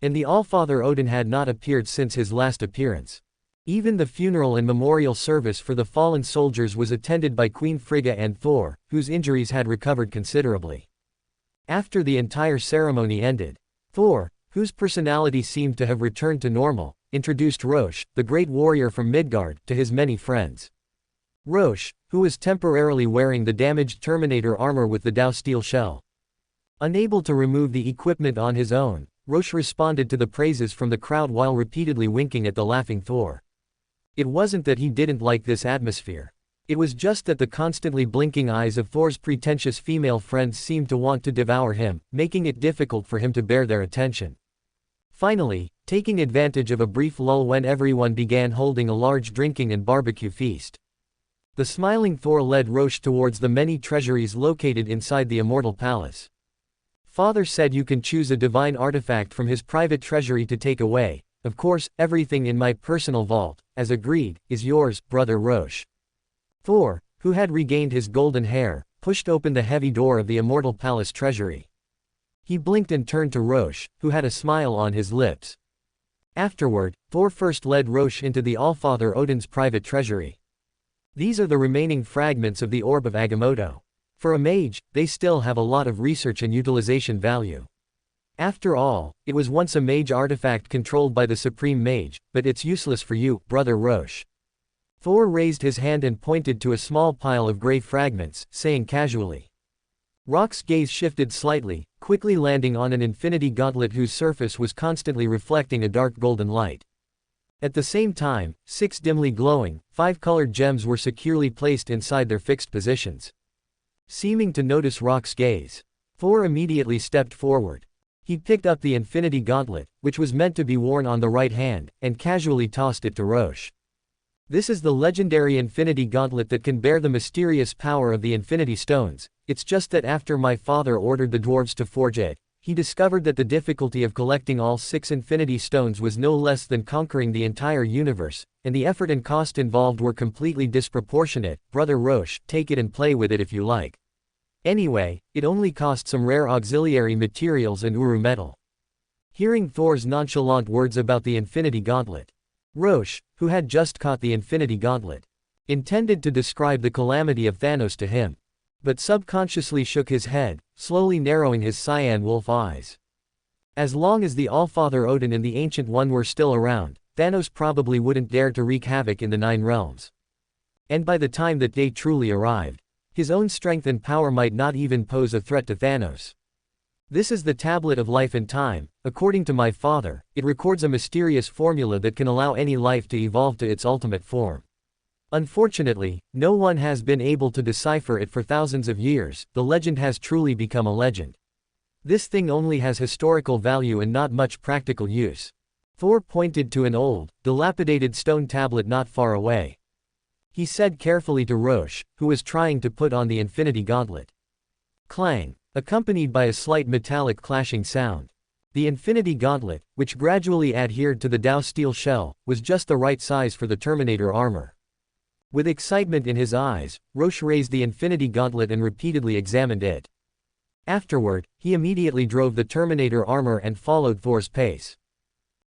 And the Allfather Odin had not appeared since his last appearance. Even the funeral and memorial service for the fallen soldiers was attended by Queen Frigga and Thor, whose injuries had recovered considerably. After the entire ceremony ended, Thor, whose personality seemed to have returned to normal, introduced Roche, the great warrior from Midgard, to his many friends. Roche, who was temporarily wearing the damaged Terminator armor with the Dow steel shell. Unable to remove the equipment on his own, Roche responded to the praises from the crowd while repeatedly winking at the laughing Thor. It wasn't that he didn't like this atmosphere. It was just that the constantly blinking eyes of Thor's pretentious female friends seemed to want to devour him, making it difficult for him to bear their attention. Finally, taking advantage of a brief lull when everyone began holding a large drinking and barbecue feast, the smiling Thor led Roche towards the many treasuries located inside the immortal palace. Father said you can choose a divine artifact from his private treasury to take away. Of course, everything in my personal vault, as agreed, is yours, brother Roche. Thor, who had regained his golden hair, pushed open the heavy door of the immortal palace treasury. He blinked and turned to Roche, who had a smile on his lips. Afterward, Thor first led Roche into the Allfather Odin's private treasury. These are the remaining fragments of the Orb of Agamotto. For a mage, they still have a lot of research and utilization value. After all, it was once a mage artifact controlled by the Supreme Mage, but it's useless for you, brother Roche. Thor raised his hand and pointed to a small pile of gray fragments, saying casually. Rock's gaze shifted slightly, quickly landing on an infinity gauntlet whose surface was constantly reflecting a dark golden light. At the same time, 6 dimly glowing, 5-colored gems were securely placed inside their fixed positions. Seeming to notice Rock's gaze, Thor immediately stepped forward. He picked up the infinity gauntlet, which was meant to be worn on the right hand, and casually tossed it to Roche. This is the legendary infinity gauntlet that can bear the mysterious power of the infinity stones. It's just that after my father ordered the dwarves to forge it, he discovered that the difficulty of collecting all 6 infinity stones was no less than conquering the entire universe, and the effort and cost involved were completely disproportionate. Brother Roche, take it and play with it if you like. Anyway, it only cost some rare auxiliary materials and Uru metal. Hearing Thor's nonchalant words about the infinity gauntlet, Roche, who had just caught the infinity gauntlet, intended to describe the calamity of Thanos to him, but subconsciously shook his head, slowly narrowing his cyan wolf eyes. As long as the Allfather Odin and the Ancient One were still around, Thanos probably wouldn't dare to wreak havoc in the Nine Realms. And by the time that day truly arrived, his own strength and power might not even pose a threat to Thanos. This is the Tablet of Life and Time. According to my father, it records a mysterious formula that can allow any life to evolve to its ultimate form. Unfortunately, no one has been able to decipher it for thousands of years. The legend has truly become a legend. This thing only has historical value and not much practical use. Thor pointed to an old, dilapidated stone tablet not far away. He said carefully to Rorschach, who was trying to put on the Infinity Gauntlet. Clang, accompanied by a slight metallic clashing sound. The Infinity Gauntlet, which gradually adhered to the Dow steel shell, was just the right size for the Terminator armor. With excitement in his eyes, Rorschach raised the Infinity Gauntlet and repeatedly examined it. Afterward, he immediately drove the Terminator armor and followed Thor's pace.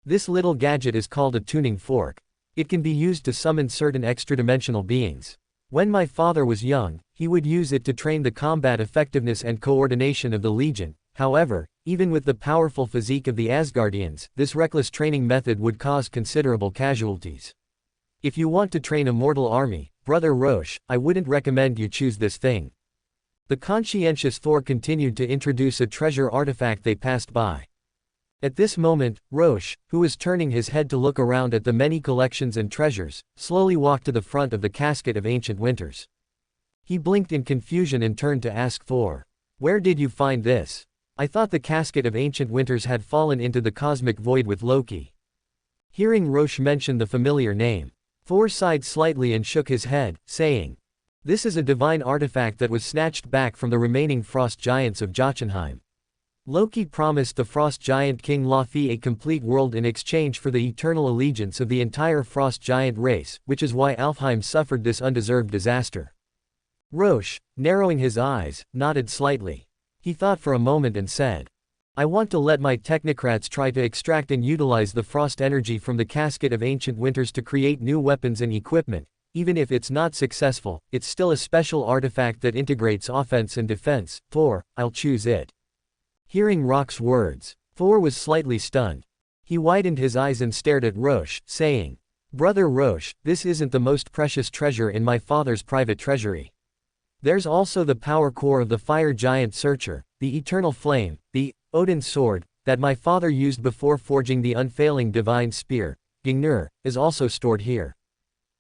This little gadget is called a tuning fork. It can be used to summon certain extra-dimensional beings. When my father was young, he would use it to train the combat effectiveness and coordination of the Legion. However, even with the powerful physique of the Asgardians, this reckless training method would cause considerable casualties. If you want to train a mortal army, Brother Rorschach, I wouldn't recommend you choose this thing. The conscientious Thor continued to introduce a treasure artifact they passed by. At this moment, Rorschach, who was turning his head to look around at the many collections and treasures, slowly walked to the front of the casket of ancient winters. He blinked in confusion and turned to ask Thor, "Where did you find this? I thought the casket of ancient winters had fallen into the cosmic void with Loki." Hearing Rorschach mention the familiar name, Thor sighed slightly and shook his head, saying, "This is a divine artifact that was snatched back from the remaining frost giants of Jotunheim. Loki promised the frost giant King Loki a complete world in exchange for the eternal allegiance of the entire frost giant race, which is why Alfheim suffered this undeserved disaster." Rorschach, narrowing his eyes, nodded slightly. He thought for a moment and said, "I want to let my technocrats try to extract and utilize the frost energy from the casket of ancient winters to create new weapons and equipment. Even if it's not successful, it's still a special artifact that integrates offense and defense. Thor, I'll choose it." Hearing Rock's words, Thor was slightly stunned. He widened his eyes and stared at Rorschach, saying, "Brother Rorschach, this isn't the most precious treasure in my father's private treasury. There's also the power core of the fire giant Searcher, the eternal flame, the Odin's sword, that my father used before forging the unfailing divine spear, Gungnir, is also stored here.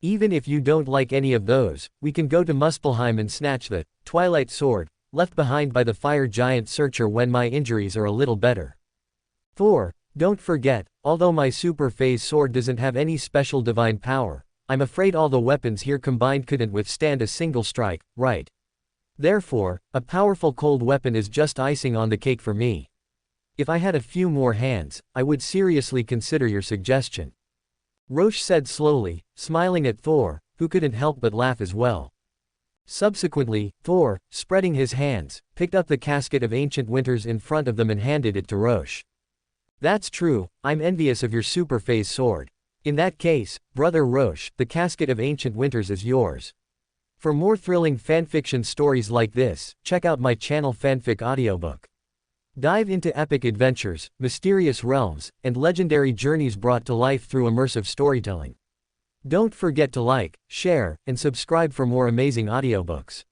Even if you don't like any of those, we can go to Muspelheim and snatch the Twilight Sword, left behind by the fire giant Searcher when my injuries are a little better. Thor, don't forget, although my super phase sword doesn't have any special divine power, I'm afraid all the weapons here combined couldn't withstand a single strike, right? Therefore, a powerful cold weapon is just icing on the cake for me. If I had a few more hands, I would seriously consider your suggestion." Rorschach said slowly, smiling at Thor, who couldn't help but laugh as well. Subsequently, Thor, spreading his hands, picked up the casket of ancient winters in front of them and handed it to Rorschach. "That's true, I'm envious of your super phase sword. In that case, Brother Rorschach, the casket of ancient winters is yours." For more thrilling fanfiction stories like this, check out my channel Fanfic audiobook. Dive into epic adventures, mysterious realms, and legendary journeys brought to life through immersive storytelling. Don't forget to like, share, and subscribe for more amazing audiobooks.